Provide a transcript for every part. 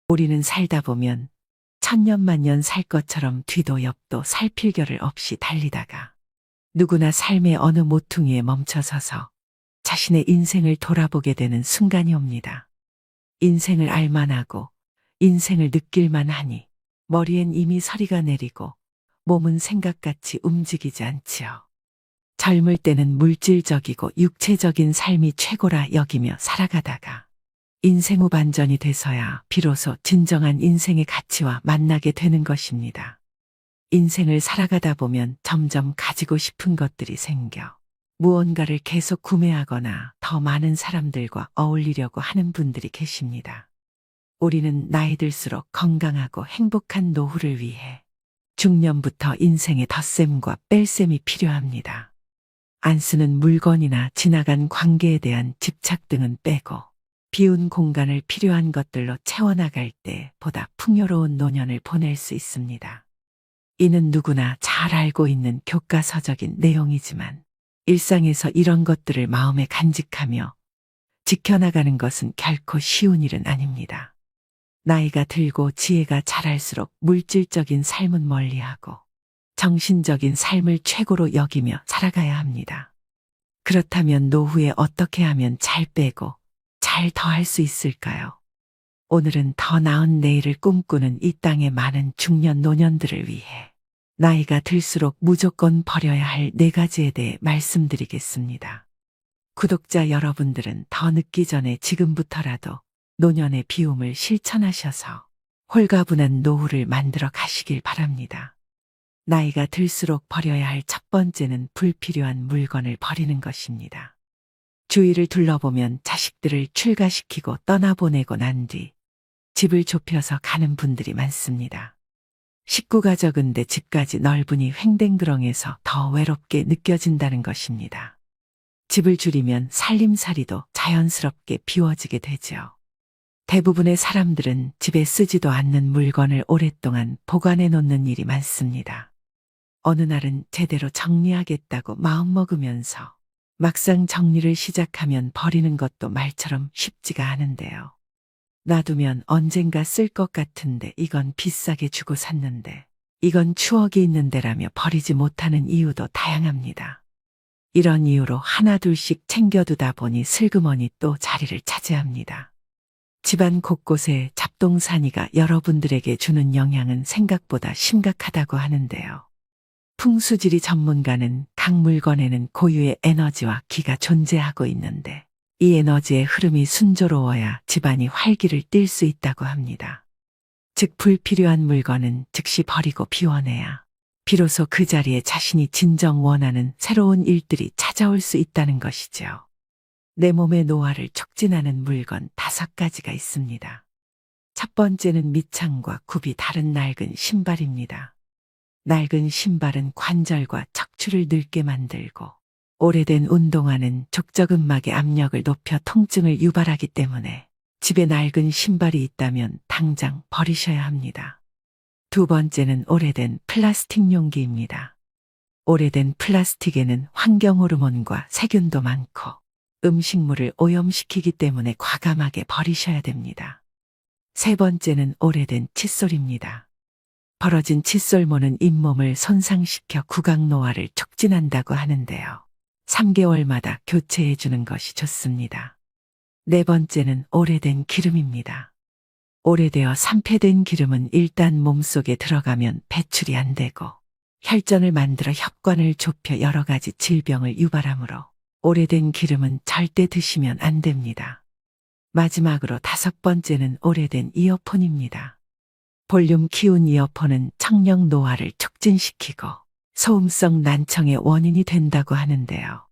우리는 살다 보면 천년만년 살 것처럼 뒤도 옆도 살필 겨를 없이 달리다가 누구나 삶의 어느 모퉁이에 멈춰서서 자신의 인생을 돌아보게 되는 순간이 옵니다. 인생을 알만하고 인생을 느낄만 하니 머리엔 이미 서리가 내리고 몸은 생각같이 움직이지 않지요. 젊을 때는 물질적이고 육체적인 삶이 최고라 여기며 살아가다가 인생 후 반전이 돼서야 비로소 진정한 인생의 가치와 만나게 되는 것입니다. 인생을 살아가다 보면 점점 가지고 싶은 것들이 생겨 무언가를 계속 구매하거나 더 많은 사람들과 어울리려고 하는 분들이 계십니다. 우리는 나이 들수록 건강하고 행복한 노후를 위해 중년부터 인생의 덧셈과 뺄셈이 필요합니다. 안 쓰는 물건이나 지나간 관계에 대한 집착 등은 빼고 비운 공간을 필요한 것들로 채워나갈 때 보다 풍요로운 노년을 보낼 수 있습니다. 이는 누구나 잘 알고 있는 교과서적인 내용이지만 일상에서 이런 것들을 마음에 간직하며 지켜나가는 것은 결코 쉬운 일은 아닙니다. 나이가 들고 지혜가 자랄수록 물질적인 삶은 멀리하고 정신적인 삶을 최고로 여기며 살아가야 합니다. 그렇다면 노후에 어떻게 하면 잘 빼고 잘 더할 수 있을까요? 오늘은 더 나은 내일을 꿈꾸는 이 땅의 많은 중년 노년들을 위해 나이가 들수록 무조건 버려야 할 4가지에 대해 말씀드리겠습니다. 구독자 여러분들은 더 늦기 전에 지금부터라도 노년의 비움을 실천하셔서 홀가분한 노후를 만들어 가시길 바랍니다. 나이가 들수록 버려야 할 첫 번째는 불필요한 물건을 버리는 것입니다. 주위를 둘러보면 자식들을 출가시키고 떠나보내고 난 뒤 집을 좁혀서 가는 분들이 많습니다. 식구가 적은데 집까지 넓으니 횡댕그렁해서 더 외롭게 느껴진다는 것입니다. 집을 줄이면 살림살이도 자연스럽게 비워지게 되죠. 대부분의 사람들은 집에 쓰지도 않는 물건을 오랫동안 보관해 놓는 일이 많습니다. 어느 날은 제대로 정리하겠다고 마음먹으면서 막상 정리를 시작하면 버리는 것도 말처럼 쉽지가 않은데요. 놔두면 언젠가 쓸 것 같은데 이건 비싸게 주고 샀는데 이건 추억이 있는데라며 버리지 못하는 이유도 다양합니다. 이런 이유로 하나둘씩 챙겨두다 보니 슬그머니 또 자리를 차지합니다. 집안 곳곳에 잡동사니가 여러분들에게 주는 영향은 생각보다 심각하다고 하는데요. 풍수지리 전문가는 각 물건에는 고유의 에너지와 기가 존재하고 있는데 이 에너지의 흐름이 순조로워야 집안이 활기를 띨 수 있다고 합니다. 즉 불필요한 물건은 즉시 버리고 비워내야 비로소 그 자리에 자신이 진정 원하는 새로운 일들이 찾아올 수 있다는 것이죠. 내 몸의 노화를 촉진하는 물건 5가지가 있습니다. 첫 번째는 밑창과 굽이 다른 낡은 신발입니다. 낡은 신발은 관절과 척추를 늙게 만들고 오래된 운동화는 족저근막의 압력을 높여 통증을 유발하기 때문에 집에 낡은 신발이 있다면 당장 버리셔야 합니다. 두 번째는 오래된 플라스틱 용기입니다. 오래된 플라스틱에는 환경호르몬과 세균도 많고 음식물을 오염시키기 때문에 과감하게 버리셔야 됩니다. 세 번째는 오래된 칫솔입니다. 벌어진 칫솔모는 잇몸을 손상시켜 구강노화를 촉진한다고 하는데요. 3개월마다 교체해 주는 것이 좋습니다. 네 번째는 오래된 기름입니다. 오래되어 산패된 기름은 일단 몸속에 들어가면 배출이 안 되고 혈전을 만들어 혈관을 좁혀 여러 가지 질병을 유발하므로 오래된 기름은 절대 드시면 안 됩니다. 마지막으로 5번째는 오래된 이어폰입니다. 볼륨 키운 이어폰은 청력 노화를 촉진시키고 소음성 난청의 원인이 된다고 하는데요.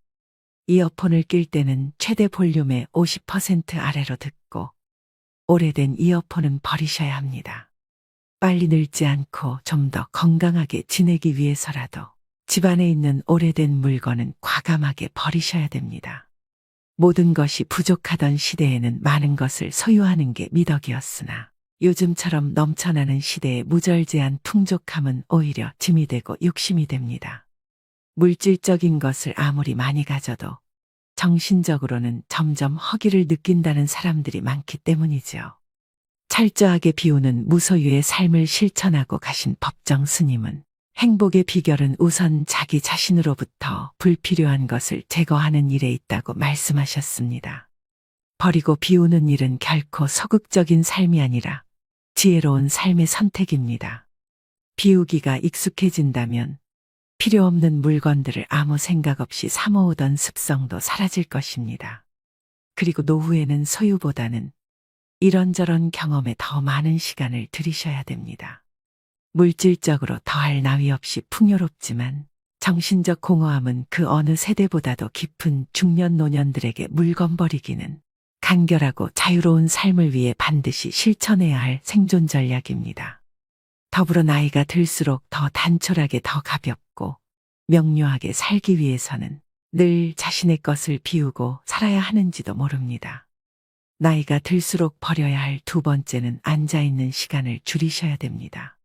이어폰을 낄 때는 최대 볼륨의 50% 아래로 듣고 오래된 이어폰은 버리셔야 합니다. 빨리 늙지 않고 좀 더 건강하게 지내기 위해서라도 집안에 있는 오래된 물건은 과감하게 버리셔야 됩니다. 모든 것이 부족하던 시대에는 많은 것을 소유하는 게 미덕이었으나 요즘처럼 넘쳐나는 시대의 무절제한 풍족함은 오히려 짐이 되고 욕심이 됩니다. 물질적인 것을 아무리 많이 가져도 정신적으로는 점점 허기를 느낀다는 사람들이 많기 때문이죠. 철저하게 비우는 무소유의 삶을 실천하고 가신 법정 스님은 행복의 비결은 우선 자기 자신으로부터 불필요한 것을 제거하는 일에 있다고 말씀하셨습니다. 버리고 비우는 일은 결코 소극적인 삶이 아니라 지혜로운 삶의 선택입니다. 비우기가 익숙해진다면 필요 없는 물건들을 아무 생각 없이 사모으던 습성도 사라질 것입니다. 그리고 노후에는 소유보다는 이런저런 경험에 더 많은 시간을 들이셔야 됩니다. 물질적으로 더할 나위 없이 풍요롭지만 정신적 공허함은 그 어느 세대보다도 깊은 중년 노년들에게 물건 버리기는 간결하고 자유로운 삶을 위해 반드시 실천해야 할 생존 전략입니다. 더불어 나이가 들수록 더 단촐하게 더 가볍고 명료하게 살기 위해서는 늘 자신의 것을 비우고 살아야 하는지도 모릅니다. 나이가 들수록 버려야 할 두 번째는 앉아있는 시간을 줄이셔야 됩니다.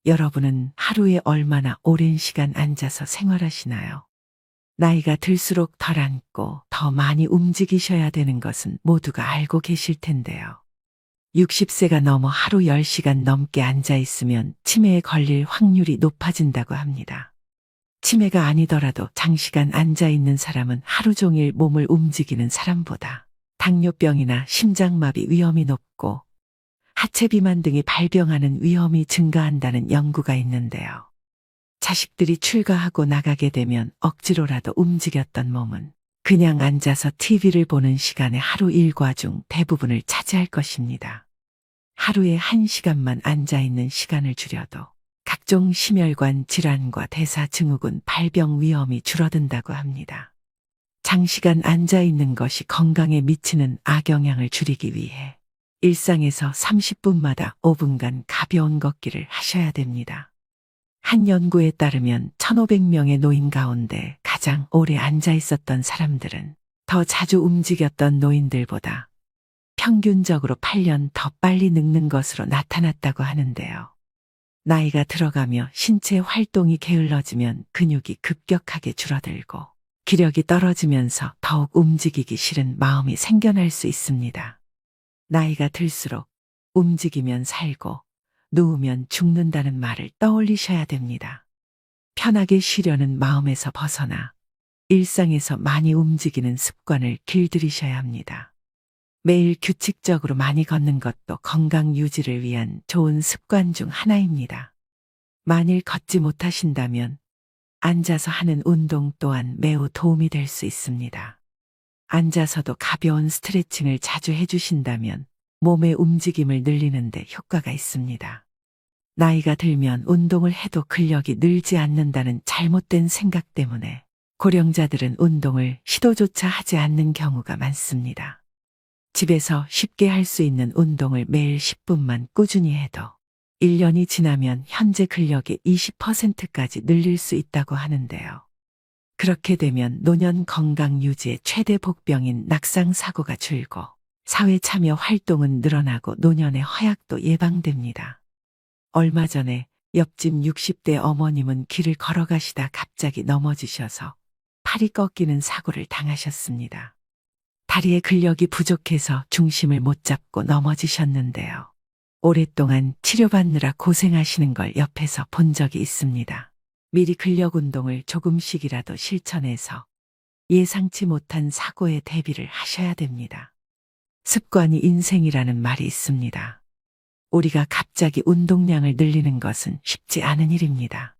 여러분은 하루에 얼마나 오랜 시간 앉아서 생활하시나요? 나이가 들수록 덜 앉고 더 많이 움직이셔야 되는 것은 모두가 알고 계실 텐데요. 60세가 넘어 하루 10시간 넘게 앉아 있으면 치매에 걸릴 확률이 높아진다고 합니다. 치매가 아니더라도 장시간 앉아 있는 사람은 하루 종일 몸을 움직이는 사람보다 당뇨병이나 심장마비 위험이 높고 하체 비만 등이 발병하는 위험이 증가한다는 연구가 있는데요. 자식들이 출가하고 나가게 되면 억지로라도 움직였던 몸은 그냥 앉아서 TV를 보는 시간의 하루 일과 중 대부분을 차지할 것입니다. 하루에 1시간만 앉아있는 시간을 줄여도 각종 심혈관 질환과 대사증후군 발병 위험이 줄어든다고 합니다. 장시간 앉아있는 것이 건강에 미치는 악영향을 줄이기 위해 일상에서 30분마다 5분간 가벼운 걷기를 하셔야 됩니다. 한 연구에 따르면 1,500명의 노인 가운데 가장 오래 앉아 있었던 사람들은 더 자주 움직였던 노인들보다 평균적으로 8년 더 빨리 늙는 것으로 나타났다고 하는데요. 나이가 들어가며 신체 활동이 게을러지면 근육이 급격하게 줄어들고 기력이 떨어지면서 더욱 움직이기 싫은 마음이 생겨날 수 있습니다. 나이가 들수록 움직이면 살고 누우면 죽는다는 말을 떠올리셔야 됩니다. 편하게 쉬려는 마음에서 벗어나 일상에서 많이 움직이는 습관을 길들이셔야 합니다. 매일 규칙적으로 많이 걷는 것도 건강 유지를 위한 좋은 습관 중 하나입니다. 만일 걷지 못하신다면 앉아서 하는 운동 또한 매우 도움이 될 수 있습니다. 앉아서도 가벼운 스트레칭을 자주 해주신다면 몸의 움직임을 늘리는 데 효과가 있습니다. 나이가 들면 운동을 해도 근력이 늘지 않는다는 잘못된 생각 때문에 고령자들은 운동을 시도조차 하지 않는 경우가 많습니다. 집에서 쉽게 할 수 있는 운동을 매일 10분만 꾸준히 해도 1년이 지나면 현재 근력의 20%까지 늘릴 수 있다고 하는데요. 그렇게 되면 노년 건강 유지의 최대 복병인 낙상 사고가 줄고 사회 참여 활동은 늘어나고 노년의 허약도 예방됩니다. 얼마 전에 옆집 60대 어머님은 길을 걸어가시다 갑자기 넘어지셔서 팔이 꺾이는 사고를 당하셨습니다. 다리에 근력이 부족해서 중심을 못 잡고 넘어지셨는데요. 오랫동안 치료받느라 고생하시는 걸 옆에서 본 적이 있습니다. 미리 근력 운동을 조금씩이라도 실천해서 예상치 못한 사고에 대비를 하셔야 됩니다. 습관이 인생이라는 말이 있습니다. 우리가 갑자기 운동량을 늘리는 것은 쉽지 않은 일입니다.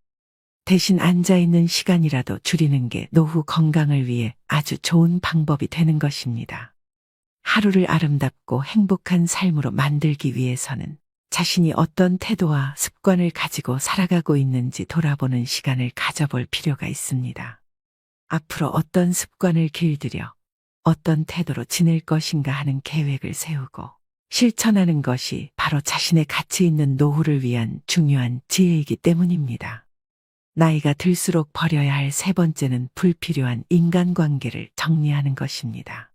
대신 앉아있는 시간이라도 줄이는 게 노후 건강을 위해 아주 좋은 방법이 되는 것입니다. 하루를 아름답고 행복한 삶으로 만들기 위해서는 자신이 어떤 태도와 습관을 가지고 살아가고 있는지 돌아보는 시간을 가져볼 필요가 있습니다. 앞으로 어떤 습관을 길들여 어떤 태도로 지낼 것인가 하는 계획을 세우고 실천하는 것이 바로 자신의 가치 있는 노후를 위한 중요한 지혜이기 때문입니다. 나이가 들수록 버려야 할 세 번째는 불필요한 인간관계를 정리하는 것입니다.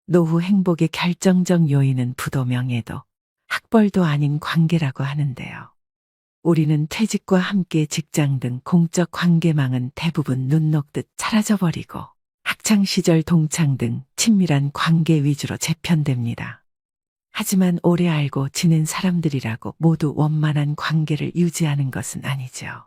노후 행복의 결정적 요인은 부도 명예도 학벌도 아닌 관계라고 하는데요. 우리는 퇴직과 함께 직장 등 공적 관계망은 대부분 눈 녹듯 사라져버리고 학창시절 동창 등 친밀한 관계 위주로 재편됩니다. 하지만 오래 알고 지낸 사람들이라고 모두 원만한 관계를 유지하는 것은 아니죠.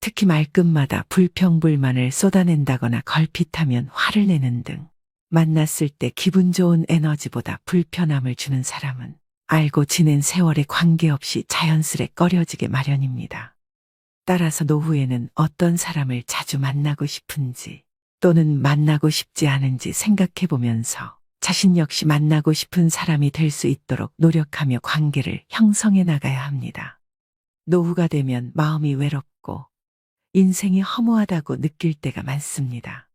특히 말끝마다 불평불만을 쏟아낸다거나 걸핏하면 화를 내는 등 만났을 때 기분 좋은 에너지보다 불편함을 주는 사람은 알고 지낸 세월에 관계없이 자연스레 꺼려지게 마련입니다. 따라서 노후에는 어떤 사람을 자주 만나고 싶은지 또는 만나고 싶지 않은지 생각해 보면서 자신 역시 만나고 싶은 사람이 될 수 있도록 노력하며 관계를 형성해 나가야 합니다. 노후가 되면 마음이 외롭고 인생이 허무하다고 느낄 때가 많습니다.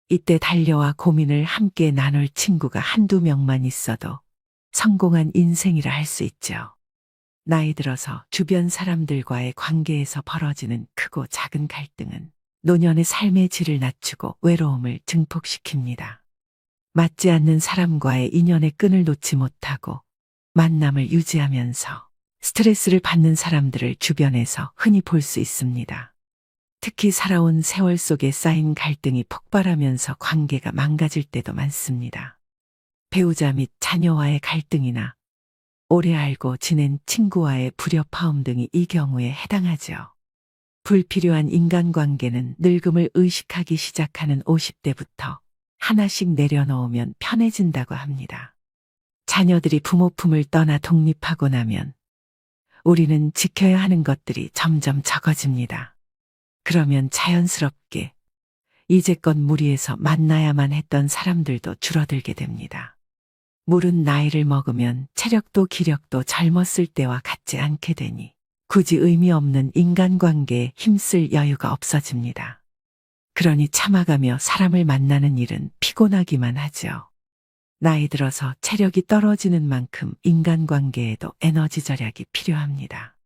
이때 달려와 고민을 함께 나눌 친구가 한두 명만 있어도 성공한 인생이라 할 수 있죠. 나이 들어서 주변 사람들과의 관계에서 벌어지는 크고 작은 갈등은 노년의 삶의 질을 낮추고 외로움을 증폭시킵니다. 맞지 않는 사람과의 인연의 끈을 놓지 못하고 만남을 유지하면서 스트레스를 받는 사람들을 주변에서 흔히 볼 수 있습니다. 특히 살아온 세월 속에 쌓인 갈등이 폭발하면서 관계가 망가질 때도 많습니다. 배우자 및 자녀와의 갈등이나 오래 알고 지낸 친구와의 불협화음 등이 이 경우에 해당하죠. 불필요한 인간관계는 늙음을 의식하기 시작하는 50대부터 하나씩 내려놓으면 편해진다고 합니다. 자녀들이 부모 품을 떠나 독립하고 나면 우리는 지켜야 하는 것들이 점점 적어집니다. 그러면 자연스럽게 이제껏 무리해서 만나야만 했던 사람들도 줄어들게 됩니다. 물은 나이를 먹으면 체력도 기력도 젊었을 때와 같지 않게 되니 굳이 의미 없는 인간관계에 힘쓸 여유가 없어집니다. 그러니 참아가며 사람을 만나는 일은 피곤하기만 하죠. 나이 들어서 체력이 떨어지는 만큼 인간관계에도 에너지 절약이 필요합니다.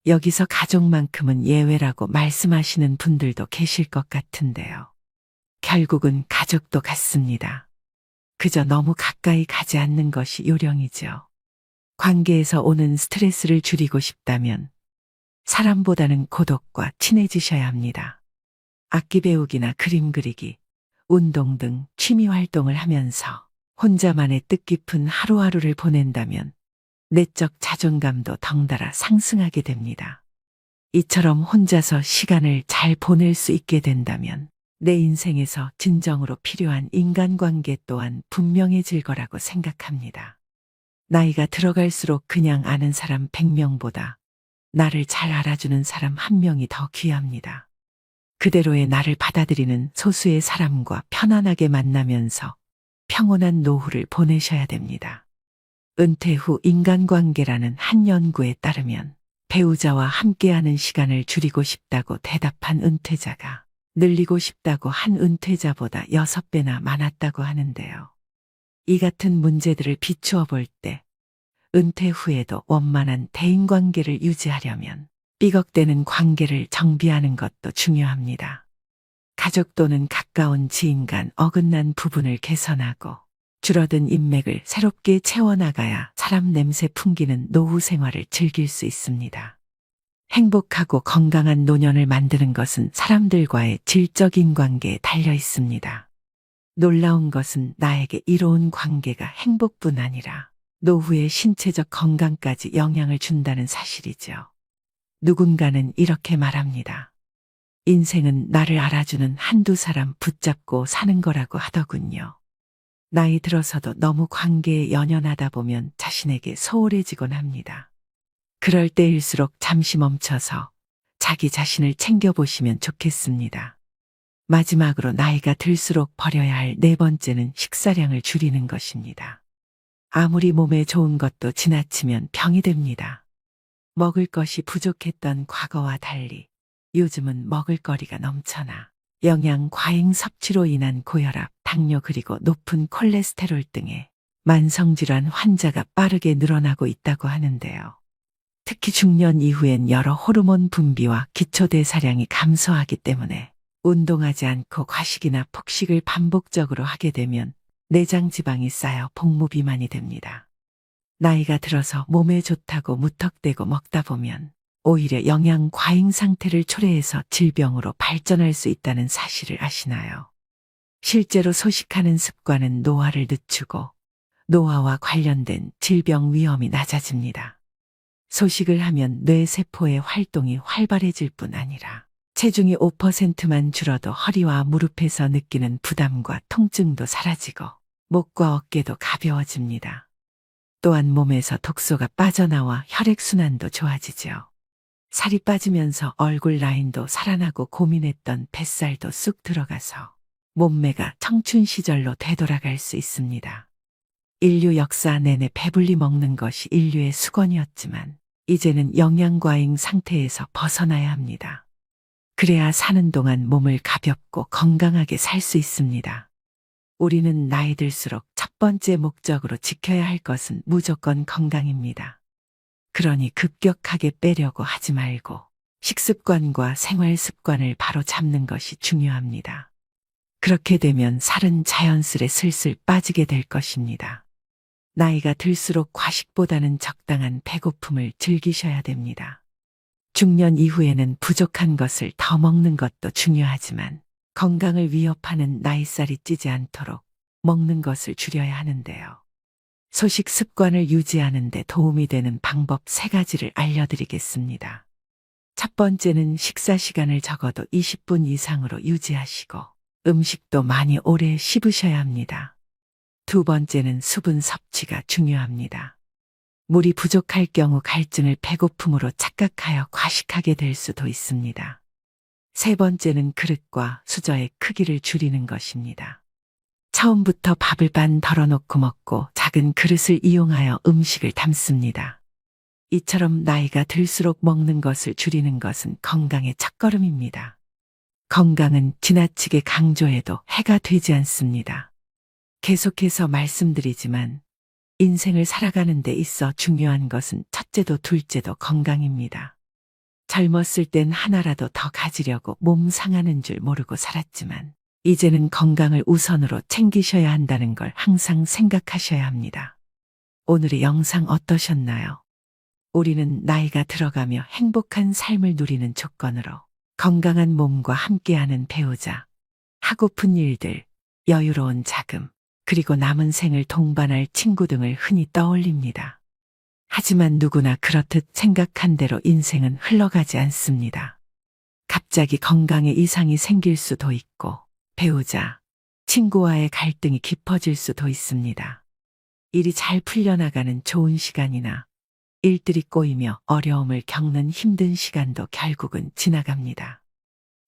여기서 가족만큼은 예외라고 말씀하시는 분들도 계실 것 같은데요. 결국은 가족도 같습니다. 그저 너무 가까이 가지 않는 것이 요령이죠. 관계에서 오는 스트레스를 줄이고 싶다면 사람보다는 고독과 친해지셔야 합니다. 악기 배우기나 그림 그리기, 운동 등 취미 활동을 하면서 혼자만의 뜻깊은 하루하루를 보낸다면 내적 자존감도 덩달아 상승하게 됩니다. 이처럼 혼자서 시간을 잘 보낼 수 있게 된다면 내 인생에서 진정으로 필요한 인간관계 또한 분명해질 거라고 생각합니다. 나이가 들어갈수록 그냥 아는 사람 100명보다 나를 잘 알아주는 사람 1명이 더 귀합니다. 그대로의 나를 받아들이는 소수의 사람과 편안하게 만나면서 평온한 노후를 보내셔야 됩니다. 은퇴 후 인간관계라는 한 연구에 따르면 배우자와 함께하는 시간을 줄이고 싶다고 대답한 은퇴자가 늘리고 싶다고 한 은퇴자보다 6배나 많았다고 하는데요. 이 같은 문제들을 비추어 볼 때 은퇴 후에도 원만한 대인관계를 유지하려면 삐걱대는 관계를 정비하는 것도 중요합니다. 가족 또는 가까운 지인 간 어긋난 부분을 개선하고 줄어든 인맥을 새롭게 채워나가야 사람 냄새 풍기는 노후 생활을 즐길 수 있습니다. 행복하고 건강한 노년을 만드는 것은 사람들과의 질적인 관계에 달려 있습니다. 놀라운 것은 나에게 이로운 관계가 행복뿐 아니라 노후의 신체적 건강까지 영향을 준다는 사실이죠. 누군가는 이렇게 말합니다. 인생은 나를 알아주는 한두 사람 붙잡고 사는 거라고 하더군요. 나이 들어서도 너무 관계에 연연하다 보면 자신에게 소홀해지곤 합니다. 그럴 때일수록 잠시 멈춰서 자기 자신을 챙겨보시면 좋겠습니다. 마지막으로 나이가 들수록 버려야 할 4번째는 식사량을 줄이는 것입니다. 아무리 몸에 좋은 것도 지나치면 병이 됩니다. 먹을 것이 부족했던 과거와 달리 요즘은 먹을거리가 넘쳐나 영양 과잉 섭취로 인한 고혈압, 당뇨 그리고 높은 콜레스테롤 등의 만성질환 환자가 빠르게 늘어나고 있다고 하는데요. 특히 중년 이후엔 여러 호르몬 분비와 기초대사량이 감소하기 때문에 운동하지 않고 과식이나 폭식을 반복적으로 하게 되면 내장 지방이 쌓여 복무비만이 됩니다. 나이가 들어서 몸에 좋다고 무턱대고 먹다 보면 오히려 영양 과잉 상태를 초래해서 질병으로 발전할 수 있다는 사실을 아시나요? 실제로 소식하는 습관은 노화를 늦추고 노화와 관련된 질병 위험이 낮아집니다. 소식을 하면 뇌세포의 활동이 활발해질 뿐 아니라 체중이 5%만 줄어도 허리와 무릎에서 느끼는 부담과 통증도 사라지고 목과 어깨도 가벼워집니다. 또한 몸에서 독소가 빠져나와 혈액순환도 좋아지죠. 살이 빠지면서 얼굴 라인도 살아나고 고민했던 뱃살도 쑥 들어가서 몸매가 청춘 시절로 되돌아갈 수 있습니다. 인류 역사 내내 배불리 먹는 것이 인류의 수건이었지만 이제는 영양과잉 상태에서 벗어나야 합니다. 그래야 사는 동안 몸을 가볍고 건강하게 살 수 있습니다. 우리는 나이 들수록 첫 번째 목적으로 지켜야 할 것은 무조건 건강입니다. 그러니 급격하게 빼려고 하지 말고 식습관과 생활 습관을 바로 잡는 것이 중요합니다. 그렇게 되면 살은 자연스레 슬슬 빠지게 될 것입니다. 나이가 들수록 과식보다는 적당한 배고픔을 즐기셔야 됩니다. 중년 이후에는 부족한 것을 더 먹는 것도 중요하지만 건강을 위협하는 나이살이 찌지 않도록 먹는 것을 줄여야 하는데요. 소식 습관을 유지하는 데 도움이 되는 방법 3가지를 알려드리겠습니다. 첫 번째는 식사 시간을 적어도 20분 이상으로 유지하시고 음식도 많이 오래 씹으셔야 합니다. 두 번째는 수분 섭취가 중요합니다. 물이 부족할 경우 갈증을 배고픔으로 착각하여 과식하게 될 수도 있습니다. 세 번째는 그릇과 수저의 크기를 줄이는 것입니다. 처음부터 밥을 반 덜어놓고 먹고 작은 그릇을 이용하여 음식을 담습니다. 이처럼 나이가 들수록 먹는 것을 줄이는 것은 건강의 첫걸음입니다. 건강은 지나치게 강조해도 해가 되지 않습니다. 계속해서 말씀드리지만 인생을 살아가는 데 있어 중요한 것은 첫째도 둘째도 건강입니다. 젊었을 땐 하나라도 더 가지려고 몸 상하는 줄 모르고 살았지만 이제는 건강을 우선으로 챙기셔야 한다는 걸 항상 생각하셔야 합니다. 오늘의 영상 어떠셨나요? 우리는 나이가 들어가며 행복한 삶을 누리는 조건으로 건강한 몸과 함께하는 배우자, 하고픈 일들, 여유로운 자금, 그리고 남은 생을 동반할 친구 등을 흔히 떠올립니다. 하지만 누구나 그렇듯 생각한 대로 인생은 흘러가지 않습니다. 갑자기 건강에 이상이 생길 수도 있고 배우자, 친구와의 갈등이 깊어질 수도 있습니다. 일이 잘 풀려나가는 좋은 시간이나 일들이 꼬이며 어려움을 겪는 힘든 시간도 결국은 지나갑니다.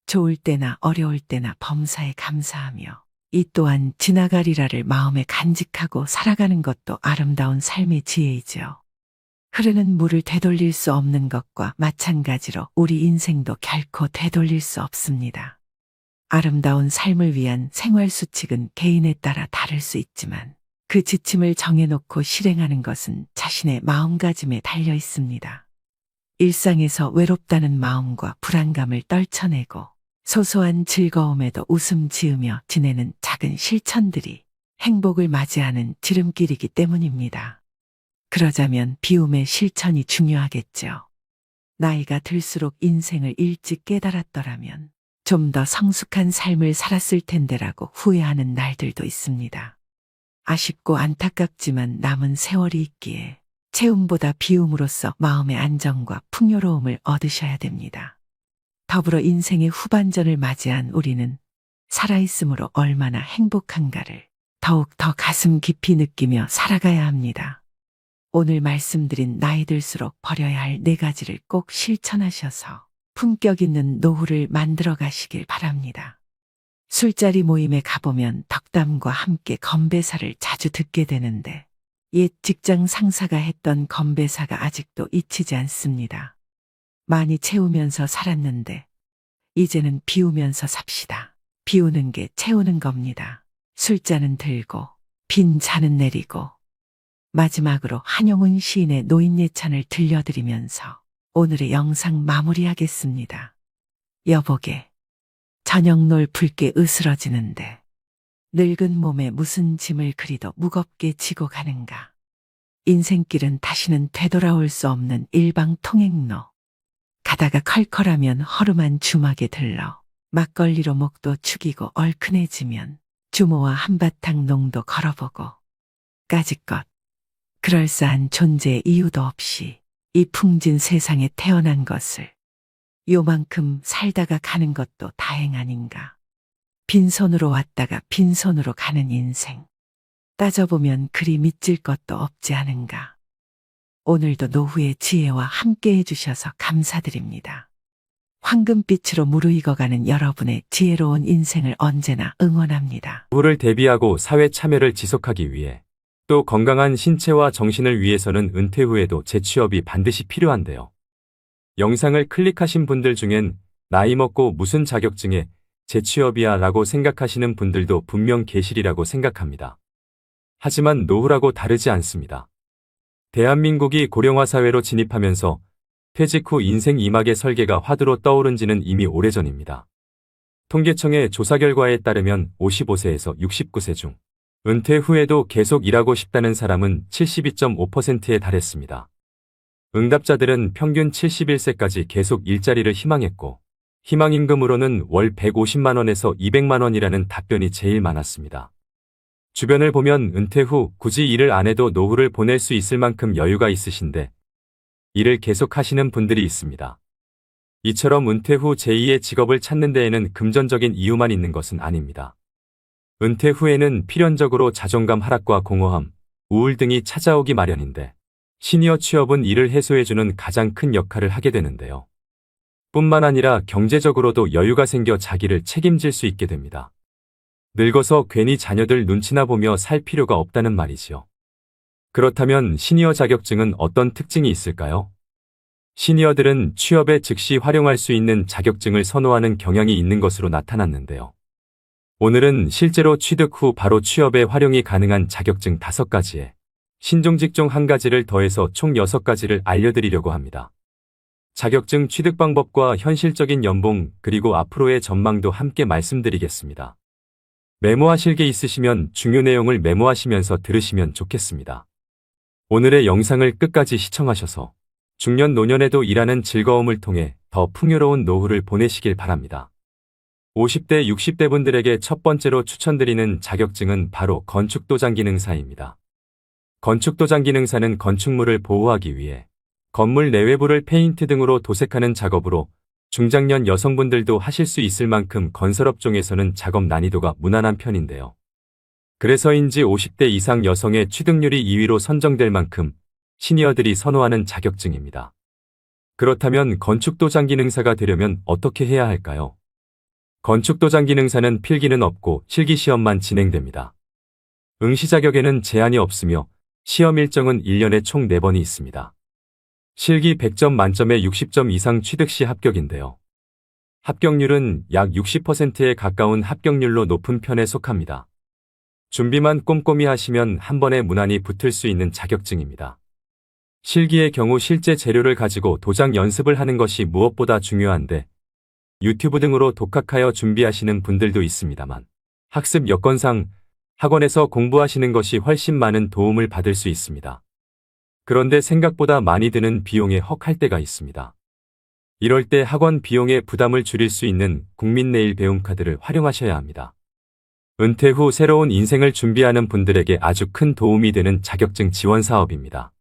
좋을 때나 어려울 때나 범사에 감사하며 이 또한 지나가리라를 마음에 간직하고 살아가는 것도 아름다운 삶의 지혜이죠. 흐르는 물을 되돌릴 수 없는 것과 마찬가지로 우리 인생도 결코 되돌릴 수 없습니다. 아름다운 삶을 위한 생활 수칙은 개인에 따라 다를 수 있지만 그 지침을 정해놓고 실행하는 것은 자신의 마음가짐에 달려 있습니다. 일상에서 외롭다는 마음과 불안감을 떨쳐내고 소소한 즐거움에도 웃음 지으며 지내는 작은 실천들이 행복을 맞이하는 지름길이기 때문입니다. 그러자면 비움의 실천이 중요하겠죠. 나이가 들수록 인생을 일찍 깨달았더라면 좀 더 성숙한 삶을 살았을 텐데라고 후회하는 날들도 있습니다. 아쉽고 안타깝지만 남은 세월이 있기에 채움보다 비움으로써 마음의 안정과 풍요로움을 얻으셔야 됩니다. 더불어 인생의 후반전을 맞이한 우리는 살아있음으로 얼마나 행복한가를 더욱 더 가슴 깊이 느끼며 살아가야 합니다. 오늘 말씀드린 나이 들수록 버려야 할 4가지를 꼭 실천하셔서 품격 있는 노후를 만들어 가시길 바랍니다. 술자리 모임에 가보면 덕담과 함께 건배사를 자주 듣게 되는데 옛 직장 상사가 했던 건배사가 아직도 잊히지 않습니다. 많이 채우면서 살았는데 이제는 비우면서 삽시다. 비우는 게 채우는 겁니다. 술잔은 들고 빈 잔은 내리고. 마지막으로 한용운 시인의 노인예찬을 들려드리면서 오늘의 영상 마무리하겠습니다. 여보게 저녁놀 붉게 으스러지는데 늙은 몸에 무슨 짐을 그리도 무겁게 지고 가는가. 인생길은 다시는 되돌아올 수 없는 일방통행로. 가다가 컬컬하면 허름한 주막에 들러 막걸리로 목도 축이고 얼큰해지면 주모와 한바탕 농도 걸어보고 그까짓 것. 그럴싸한 존재의 이유도 없이 이 풍진 세상에 태어난 것을 요만큼 살다가 가는 것도 다행 아닌가. 빈손으로 왔다가 빈손으로 가는 인생. 따져보면 그리 믿질 것도 없지 않은가. 오늘도 노후의 지혜와 함께 해주셔서 감사드립니다. 황금빛으로 무르익어가는 여러분의 지혜로운 인생을 언제나 응원합니다. 노후를 대비하고 사회 참여를 지속하기 위해 또 건강한 신체와 정신을 위해서는 은퇴 후에도 재취업이 반드시 필요한데요. 영상을 클릭하신 분들 중엔 나이 먹고 무슨 자격증에 재취업이야 라고 생각하시는 분들도 분명 계시리라고 생각합니다. 하지만 노후라고 다르지 않습니다. 대한민국이 고령화 사회로 진입하면서 퇴직 후 인생 2막의 설계가 화두로 떠오른 지는 이미 오래전입니다. 통계청의 조사 결과에 따르면 55세에서 69세 중 은퇴 후에도 계속 일하고 싶다는 사람은 72.5%에 달했습니다. 응답자들은 평균 71세까지 계속 일자리를 희망했고 희망임금으로는 월 150만 원에서 200만 원이라는 답변이 제일 많았습니다. 주변을 보면 은퇴 후 굳이 일을 안 해도 노후를 보낼 수 있을 만큼 여유가 있으신데 일을 계속 하시는 분들이 있습니다. 이처럼 은퇴 후 제2의 직업을 찾는 데에는 금전적인 이유만 있는 것은 아닙니다. 은퇴 후에는 필연적으로 자존감 하락과 공허함, 우울 등이 찾아오기 마련인데 시니어 취업은 이를 해소해주는 가장 큰 역할을 하게 되는데요. 뿐만 아니라 경제적으로도 여유가 생겨 자기를 책임질 수 있게 됩니다. 늙어서 괜히 자녀들 눈치나 보며 살 필요가 없다는 말이지요. 그렇다면 시니어 자격증은 어떤 특징이 있을까요? 시니어들은 취업에 즉시 활용할 수 있는 자격증을 선호하는 경향이 있는 것으로 나타났는데요. 오늘은 실제로 취득 후 바로 취업에 활용이 가능한 자격증 5가지에 신종직종 1가지를 더해서 총 6가지를 알려드리려고 합니다. 자격증 취득 방법과 현실적인 연봉 그리고 앞으로의 전망도 함께 말씀드리겠습니다. 메모하실 게 있으시면 중요 내용을 메모하시면서 들으시면 좋겠습니다. 오늘의 영상을 끝까지 시청하셔서 중년 노년에도 일하는 즐거움을 통해 더 풍요로운 노후를 보내시길 바랍니다. 50대, 60대 분들에게 첫 번째로 추천드리는 자격증은 바로 건축도장기능사입니다. 건축도장기능사는 건축물을 보호하기 위해 건물 내외부를 페인트 등으로 도색하는 작업으로 중장년 여성분들도 하실 수 있을 만큼 건설업종에서는 작업 난이도가 무난한 편인데요. 그래서인지 50대 이상 여성의 취득률이 2위로 선정될 만큼 시니어들이 선호하는 자격증입니다. 그렇다면 건축도장기능사가 되려면 어떻게 해야 할까요? 건축도장기능사는 필기는 없고 실기시험만 진행됩니다. 응시 자격에는 제한이 없으며 시험 일정은 1년에 총 4번이 있습니다. 실기 100점 만점에 60점 이상 취득 시 합격인데요. 합격률은 약 60%에 가까운 합격률로 높은 편에 속합니다. 준비만 꼼꼼히 하시면 한 번에 무난히 붙을 수 있는 자격증입니다. 실기의 경우 실제 재료를 가지고 도장 연습을 하는 것이 무엇보다 중요한데 유튜브 등으로 독학하여 준비하시는 분들도 있습니다만 학습 여건상 학원에서 공부하시는 것이 훨씬 많은 도움을 받을 수 있습니다. 그런데 생각보다 많이 드는 비용에 헉할 때가 있습니다. 이럴 때 학원 비용의 부담을 줄일 수 있는 국민내일배움카드를 활용하셔야 합니다. 은퇴 후 새로운 인생을 준비하는 분들에게 아주 큰 도움이 되는 자격증 지원 사업입니다.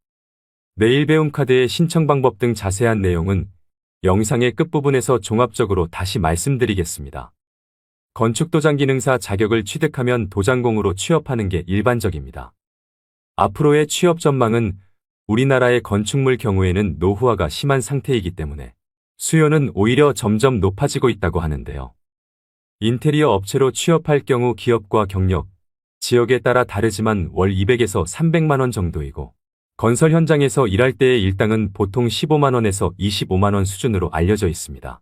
내일배움카드의 신청 방법 등 자세한 내용은 영상의 끝부분에서 종합적으로 다시 말씀드리겠습니다. 건축도장기능사 자격을 취득하면 도장공으로 취업하는 게 일반적입니다. 앞으로의 취업 전망은 우리나라의 건축물 경우에는 노후화가 심한 상태이기 때문에 수요는 오히려 점점 높아지고 있다고 하는데요. 인테리어 업체로 취업할 경우 기업과 경력, 지역에 따라 다르지만 월 200에서 300만 원 정도이고 건설 현장에서 일할 때의 일당은 보통 15만 원에서 25만 원 수준으로 알려져 있습니다.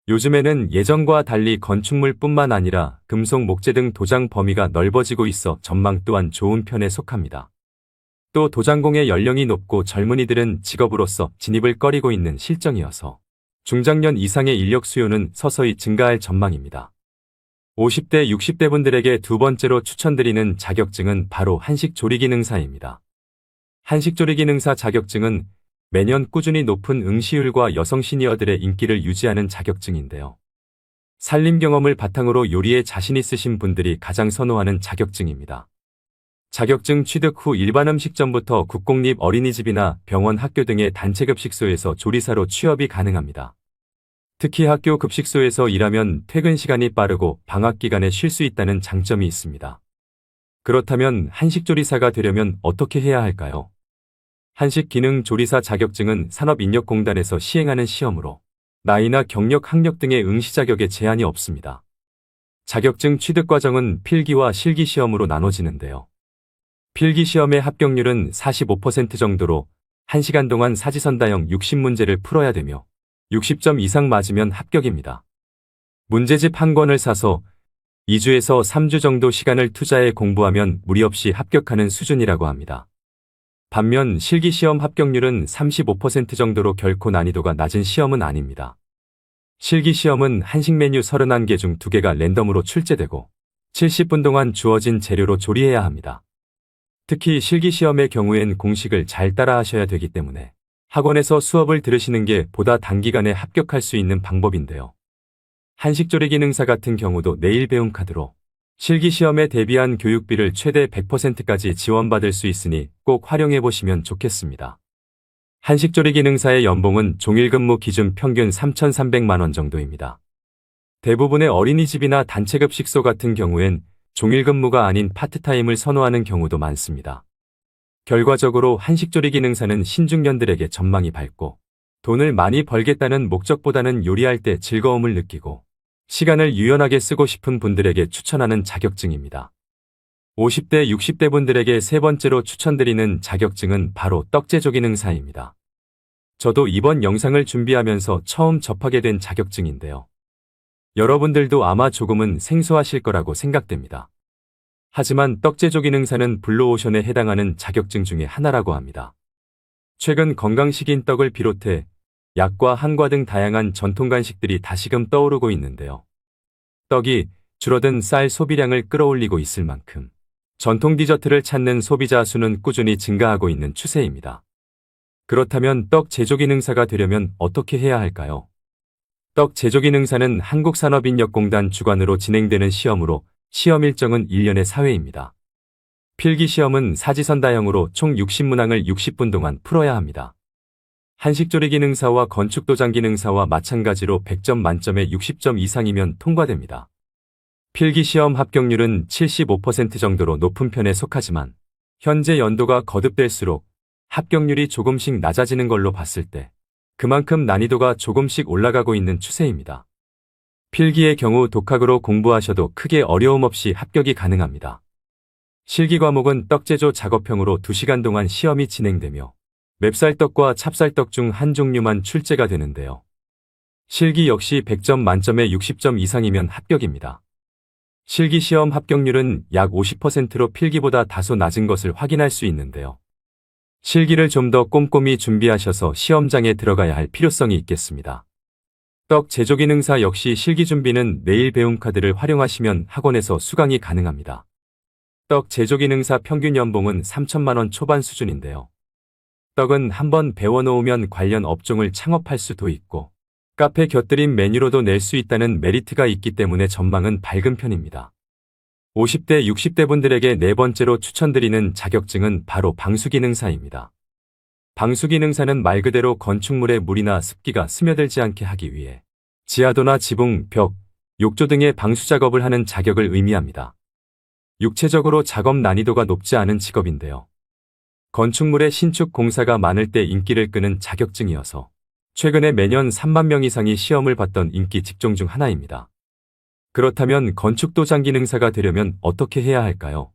요즘에는 예전과 달리 건축물뿐만 아니라 금속, 목재 등 도장 범위가 넓어지고 있어 전망 또한 좋은 편에 속합니다. 또 도장공의 연령이 높고 젊은이들은 직업으로서 진입을 꺼리고 있는 실정이어서 중장년 이상의 인력 수요는 서서히 증가할 전망입니다. 50대, 60대 분들에게 두 번째로 추천드리는 자격증은 바로 한식조리기능사입니다. 한식조리기능사 자격증은 매년 꾸준히 높은 응시율과 여성 시니어들의 인기를 유지하는 자격증인데요. 살림 경험을 바탕으로 요리에 자신 있으신 분들이 가장 선호하는 자격증입니다. 자격증 취득 후 일반 음식점부터 국공립 어린이집이나 병원, 학교 등의 단체급식소에서 조리사로 취업이 가능합니다. 특히 학교 급식소에서 일하면 퇴근 시간이 빠르고 방학 기간에 쉴 수 있다는 장점이 있습니다. 그렇다면 한식조리사가 되려면 어떻게 해야 할까요? 한식기능조리사 자격증은 산업인력공단에서 시행하는 시험으로 나이나 경력, 학력 등의 응시 자격에 제한이 없습니다. 자격증 취득 과정은 필기와 실기 시험으로 나눠지는데요. 필기 시험의 합격률은 45% 정도로 1시간 동안 사지선다형 60문제를 풀어야 되며 60점 이상 맞으면 합격입니다. 문제집 한 권을 사서 2주에서 3주 정도 시간을 투자해 공부하면 무리 없이 합격하는 수준이라고 합니다. 반면 실기시험 합격률은 35% 정도로 결코 난이도가 낮은 시험은 아닙니다. 실기시험은 한식 메뉴 31개 중 2개가 랜덤으로 출제되고 70분 동안 주어진 재료로 조리해야 합니다. 특히 실기시험의 경우엔 공식을 잘 따라 하셔야 되기 때문에 학원에서 수업을 들으시는 게 보다 단기간에 합격할 수 있는 방법인데요. 한식조리기능사 같은 경우도 내일 배움 카드로 실기시험에 대비한 교육비를 최대 100%까지 지원받을 수 있으니 꼭 활용해 보시면 좋겠습니다. 한식조리기능사의 연봉은 종일근무 기준 평균 3,300만 원 정도입니다. 대부분의 어린이집이나 단체급식소 같은 경우엔 종일근무가 아닌 파트타임을 선호하는 경우도 많습니다. 결과적으로 한식조리기능사는 신중년들에게 전망이 밝고 돈을 많이 벌겠다는 목적보다는 요리할 때 즐거움을 느끼고 시간을 유연하게 쓰고 싶은 분들에게 추천하는 자격증입니다. 50대, 60대 분들에게 세 번째로 추천드리는 자격증은 바로 떡제조기능사입니다. 저도 이번 영상을 준비하면서 처음 접하게 된 자격증인데요. 여러분들도 아마 조금은 생소하실 거라고 생각됩니다. 하지만 떡제조기능사는 블루오션에 해당하는 자격증 중에 하나라고 합니다. 최근 건강식인 떡을 비롯해 약과 한과 등 다양한 전통 간식들이 다시금 떠오르고 있는데요. 떡이 줄어든 쌀 소비량을 끌어올리고 있을 만큼 전통 디저트를 찾는 소비자 수는 꾸준히 증가하고 있는 추세입니다. 그렇다면 떡 제조기능사가 되려면 어떻게 해야 할까요? 떡 제조기능사는 한국산업인력공단 주관으로 진행되는 시험으로 시험 일정은 1년에 4회입니다. 필기시험은 사지선다형으로 총 60문항을 60분 동안 풀어야 합니다. 한식조리기능사와 건축도장기능사와 마찬가지로 100점 만점에 60점 이상이면 통과됩니다. 필기시험 합격률은 75% 정도로 높은 편에 속하지만 현재 연도가 거듭될수록 합격률이 조금씩 낮아지는 걸로 봤을 때 그만큼 난이도가 조금씩 올라가고 있는 추세입니다. 필기의 경우 독학으로 공부하셔도 크게 어려움 없이 합격이 가능합니다. 실기 과목은 떡제조 작업형으로 2시간 동안 시험이 진행되며 맵쌀떡과 찹쌀떡 중 한 종류만 출제가 되는데요. 실기 역시 100점 만점에 60점 이상이면 합격입니다. 실기시험 합격률은 약 50%로 필기보다 다소 낮은 것을 확인할 수 있는데요. 실기를 좀 더 꼼꼼히 준비하셔서 시험장에 들어가야 할 필요성이 있겠습니다. 떡 제조기능사 역시 실기 준비는 내일 배움 카드를 활용하시면 학원에서 수강이 가능합니다. 떡 제조기능사 평균 연봉은 3천만 원 초반 수준인데요. 떡은 한번 배워놓으면 관련 업종을 창업할 수도 있고 카페 곁들인 메뉴로도 낼 수 있다는 메리트가 있기 때문에 전망은 밝은 편입니다. 50대, 60대 분들에게 네 번째로 추천드리는 자격증은 바로 방수기능사입니다. 방수기능사는 말 그대로 건축물에 물이나 습기가 스며들지 않게 하기 위해 지하도나 지붕, 벽, 욕조 등의 방수 작업을 하는 자격을 의미합니다. 육체적으로 작업 난이도가 높지 않은 직업인데요. 건축물의 신축 공사가 많을 때 인기를 끄는 자격증이어서 최근에 매년 3만 명 이상이 시험을 봤던 인기 직종 중 하나입니다. 그렇다면 건축도장기능사가 되려면 어떻게 해야 할까요?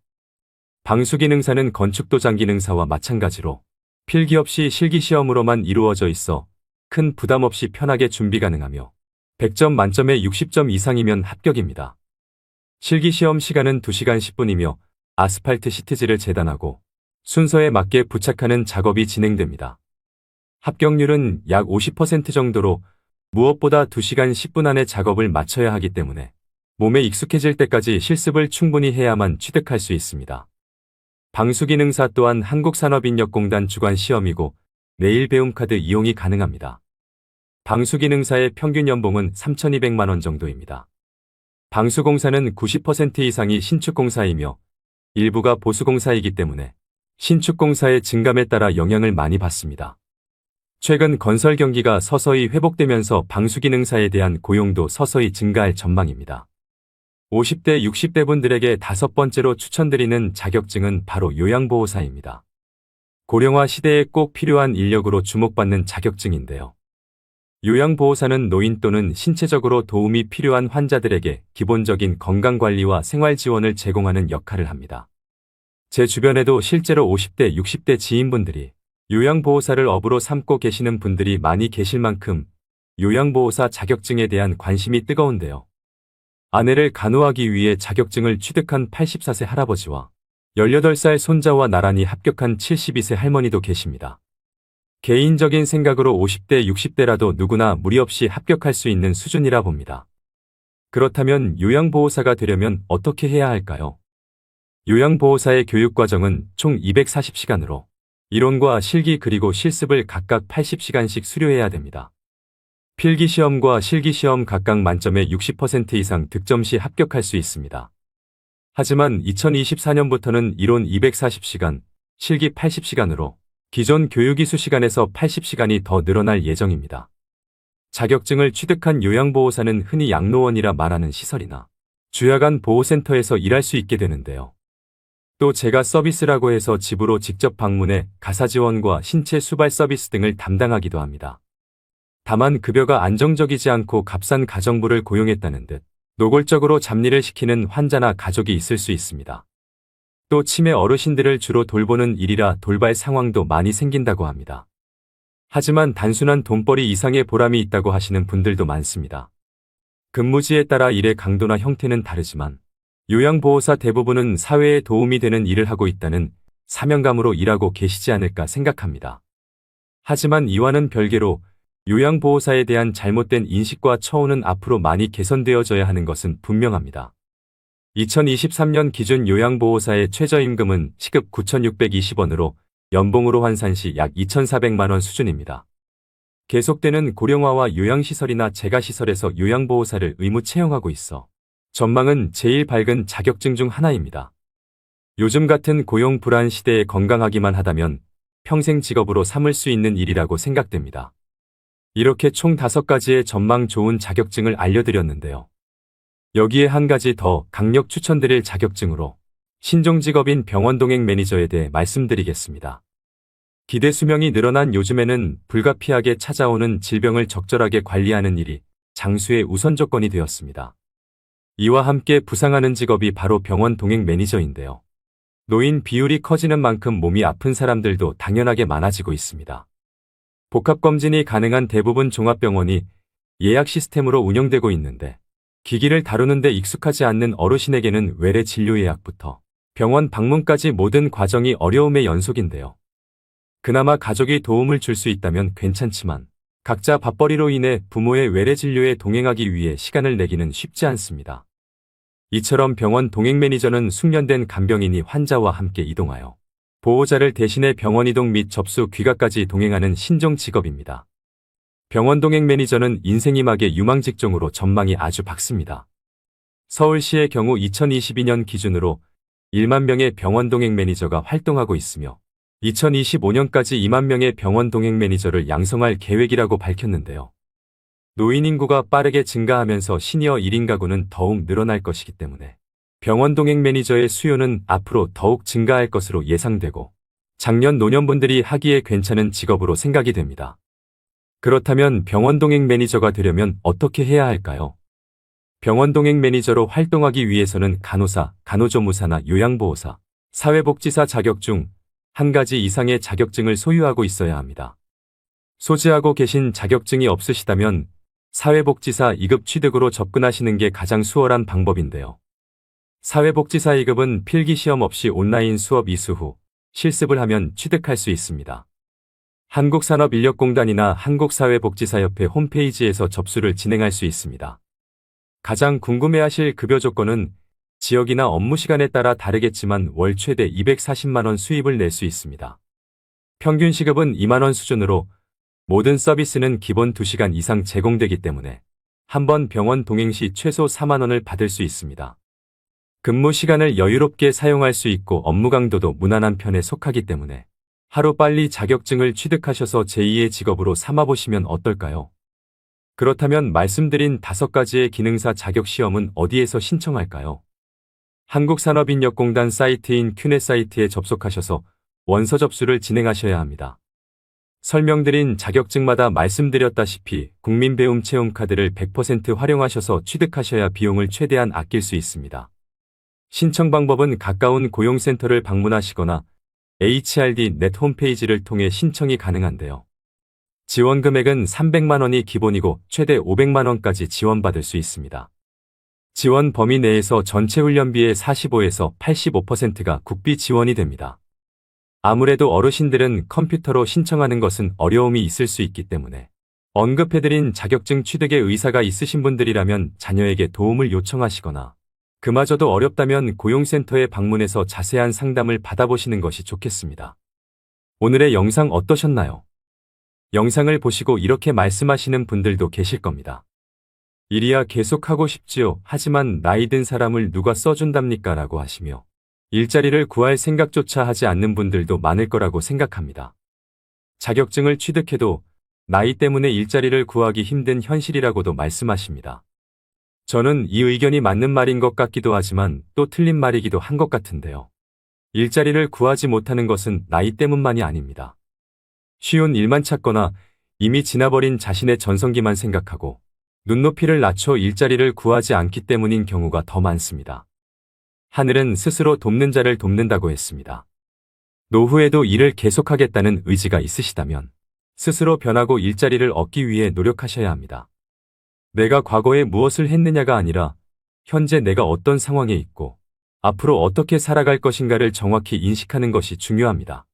방수기능사는 건축도장기능사와 마찬가지로 필기 없이 실기시험으로만 이루어져 있어 큰 부담 없이 편하게 준비 가능하며 100점 만점에 60점 이상이면 합격입니다. 실기시험 시간은 2시간 10분이며 아스팔트 시트지를 재단하고 순서에 맞게 부착하는 작업이 진행됩니다. 합격률은 약 50% 정도로 무엇보다 2시간 10분 안에 작업을 마쳐야 하기 때문에 몸에 익숙해질 때까지 실습을 충분히 해야만 취득할 수 있습니다. 방수기능사 또한 한국산업인력공단 주관 시험이고 내일 배움 카드 이용이 가능합니다. 방수기능사의 평균 연봉은 3,200만 원 정도입니다. 방수공사는 90% 이상이 신축공사이며 일부가 보수공사이기 때문에 신축공사의 증감에 따라 영향을 많이 받습니다. 최근 건설 경기가 서서히 회복되면서 방수기능사에 대한 고용도 서서히 증가할 전망입니다. 50대, 60대 분들에게 5번째로 추천드리는 자격증은 바로 요양보호사입니다. 고령화 시대에 꼭 필요한 인력으로 주목받는 자격증인데요. 요양보호사는 노인 또는 신체적으로 도움이 필요한 환자들에게 기본적인 건강관리와 생활지원을 제공하는 역할을 합니다. 제 주변에도 실제로 50대, 60대 지인분들이 요양보호사를 업으로 삼고 계시는 분들이 많이 계실 만큼 요양보호사 자격증에 대한 관심이 뜨거운데요. 아내를 간호하기 위해 자격증을 취득한 84세 할아버지와 18살 손자와 나란히 합격한 72세 할머니도 계십니다. 개인적인 생각으로 50대, 60대라도 누구나 무리 없이 합격할 수 있는 수준이라 봅니다. 그렇다면 요양보호사가 되려면 어떻게 해야 할까요? 요양보호사의 교육과정은 총 240시간으로 이론과 실기 그리고 실습을 각각 80시간씩 수료해야 됩니다. 필기시험과 실기시험 각각 만점의 60% 이상 득점 시 합격할 수 있습니다. 하지만 2024년부터는 이론 240시간, 실기 80시간으로 기존 교육이수 시간에서 80시간이 더 늘어날 예정입니다. 자격증을 취득한 요양보호사는 흔히 양로원이라 말하는 시설이나 주야간 보호센터에서 일할 수 있게 되는데요. 또 제가 서비스라고 해서 집으로 직접 방문해 가사지원과 신체 수발 서비스 등을 담당하기도 합니다. 다만 급여가 안정적이지 않고 값싼 가정부를 고용했다는 듯 노골적으로 잡일을 시키는 환자나 가족이 있을 수 있습니다. 또 치매 어르신들을 주로 돌보는 일이라 돌발 상황도 많이 생긴다고 합니다. 하지만 단순한 돈벌이 이상의 보람이 있다고 하시는 분들도 많습니다. 근무지에 따라 일의 강도나 형태는 다르지만 요양보호사 대부분은 사회에 도움이 되는 일을 하고 있다는 사명감으로 일하고 계시지 않을까 생각합니다. 하지만 이와는 별개로 요양보호사에 대한 잘못된 인식과 처우는 앞으로 많이 개선되어져야 하는 것은 분명합니다. 2023년 기준 요양보호사의 최저임금은 시급 9,620원으로 연봉으로 환산 시 약 2,400만 원 수준입니다. 계속되는 고령화와 요양시설이나 재가시설에서 요양보호사를 의무 채용하고 있어 전망은 제일 밝은 자격증 중 하나입니다. 요즘 같은 고용 불안 시대에 건강하기만 하다면 평생 직업으로 삼을 수 있는 일이라고 생각됩니다. 이렇게 총 5가지의 전망 좋은 자격증을 알려드렸는데요. 여기에 한 가지 더 강력 추천드릴 자격증으로 신종직업인 병원동행 매니저에 대해 말씀드리겠습니다. 기대 수명이 늘어난 요즘에는 불가피하게 찾아오는 질병을 적절하게 관리하는 일이 장수의 우선 조건이 되었습니다. 이와 함께 부상하는 직업이 바로 병원 동행 매니저인데요. 노인 비율이 커지는 만큼 몸이 아픈 사람들도 당연하게 많아지고 있습니다. 복합검진이 가능한 대부분 종합병원이 예약 시스템으로 운영되고 있는데 기기를 다루는 데 익숙하지 않는 어르신에게는 외래 진료 예약부터 병원 방문까지 모든 과정이 어려움의 연속인데요. 그나마 가족이 도움을 줄 수 있다면 괜찮지만 각자 밥벌이로 인해 부모의 외래 진료에 동행하기 위해 시간을 내기는 쉽지 않습니다. 이처럼 병원 동행 매니저는 숙련된 간병인이 환자와 함께 이동하여 보호자를 대신해 병원 이동 및 접수 귀가까지 동행하는 신종 직업입니다. 병원 동행 매니저는 인생이막의 유망 직종으로 전망이 아주 밝습니다. 서울시의 경우 2022년 기준으로 1만 명의 병원 동행 매니저가 활동하고 있으며 2025년까지 2만 명의 병원 동행 매니저를 양성할 계획이라고 밝혔는데요. 노인 인구가 빠르게 증가하면서 시니어 1인 가구는 더욱 늘어날 것이기 때문에 병원 동행 매니저의 수요는 앞으로 더욱 증가할 것으로 예상되고 장년 노년분들이 하기에 괜찮은 직업으로 생각이 됩니다. 그렇다면 병원 동행 매니저가 되려면 어떻게 해야 할까요? 병원 동행 매니저로 활동하기 위해서는 간호사, 간호조무사나 요양보호사, 사회복지사 자격 중 한 가지 이상의 자격증을 소유하고 있어야 합니다. 소지하고 계신 자격증이 없으시다면 사회복지사 2급 취득으로 접근하시는 게 가장 수월한 방법인데요. 사회복지사 2급은 필기시험 없이 온라인 수업 이수 후 실습을 하면 취득할 수 있습니다. 한국산업인력공단이나 한국사회복지사협회 홈페이지에서 접수를 진행할 수 있습니다. 가장 궁금해하실 급여 조건은 지역이나 업무 시간에 따라 다르겠지만 월 최대 240만 원 수입을 낼 수 있습니다. 평균 시급은 2만 원 수준으로 모든 서비스는 기본 2시간 이상 제공되기 때문에 한 번 병원 동행 시 최소 4만 원을 받을 수 있습니다. 근무 시간을 여유롭게 사용할 수 있고 업무 강도도 무난한 편에 속하기 때문에 하루빨리 자격증을 취득하셔서 제2의 직업으로 삼아보시면 어떨까요? 그렇다면 말씀드린 5가지의 기능사 자격시험은 어디에서 신청할까요? 한국산업인력공단 사이트인 큐넷 사이트에 접속하셔서 원서 접수를 진행하셔야 합니다. 설명드린 자격증마다 말씀드렸다시피 국민배움 체험카드를 100% 활용하셔서 취득하셔야 비용을 최대한 아낄 수 있습니다. 신청 방법은 가까운 고용센터를 방문하시거나 HRD.net 홈페이지를 통해 신청이 가능한데요. 지원 금액은 300만 원이 기본이고 최대 500만 원까지 지원받을 수 있습니다. 지원 범위 내에서 전체 훈련비의 45에서 85%가 국비 지원이 됩니다. 아무래도 어르신들은 컴퓨터로 신청하는 것은 어려움이 있을 수 있기 때문에 언급해드린 자격증 취득에 의사가 있으신 분들이라면 자녀에게 도움을 요청하시거나 그마저도 어렵다면 고용센터에 방문해서 자세한 상담을 받아보시는 것이 좋겠습니다. 오늘의 영상 어떠셨나요? 영상을 보시고 이렇게 말씀하시는 분들도 계실 겁니다. 일이야 계속 하고 싶지요. 하지만 나이 든 사람을 누가 써준답니까? 라고 하시며 일자리를 구할 생각조차 하지 않는 분들도 많을 거라고 생각합니다. 자격증을 취득해도 나이 때문에 일자리를 구하기 힘든 현실이라고도 말씀하십니다. 저는 이 의견이 맞는 말인 것 같기도 하지만 또 틀린 말이기도 한 것 같은데요. 일자리를 구하지 못하는 것은 나이 때문만이 아닙니다. 쉬운 일만 찾거나 이미 지나버린 자신의 전성기만 생각하고 눈높이를 낮춰 일자리를 구하지 않기 때문인 경우가 더 많습니다. 하늘은 스스로 돕는 자를 돕는다고 했습니다. 노후에도 일을 계속하겠다는 의지가 있으시다면 스스로 변하고 일자리를 얻기 위해 노력하셔야 합니다. 내가 과거에 무엇을 했느냐가 아니라 현재 내가 어떤 상황에 있고 앞으로 어떻게 살아갈 것인가를 정확히 인식하는 것이 중요합니다.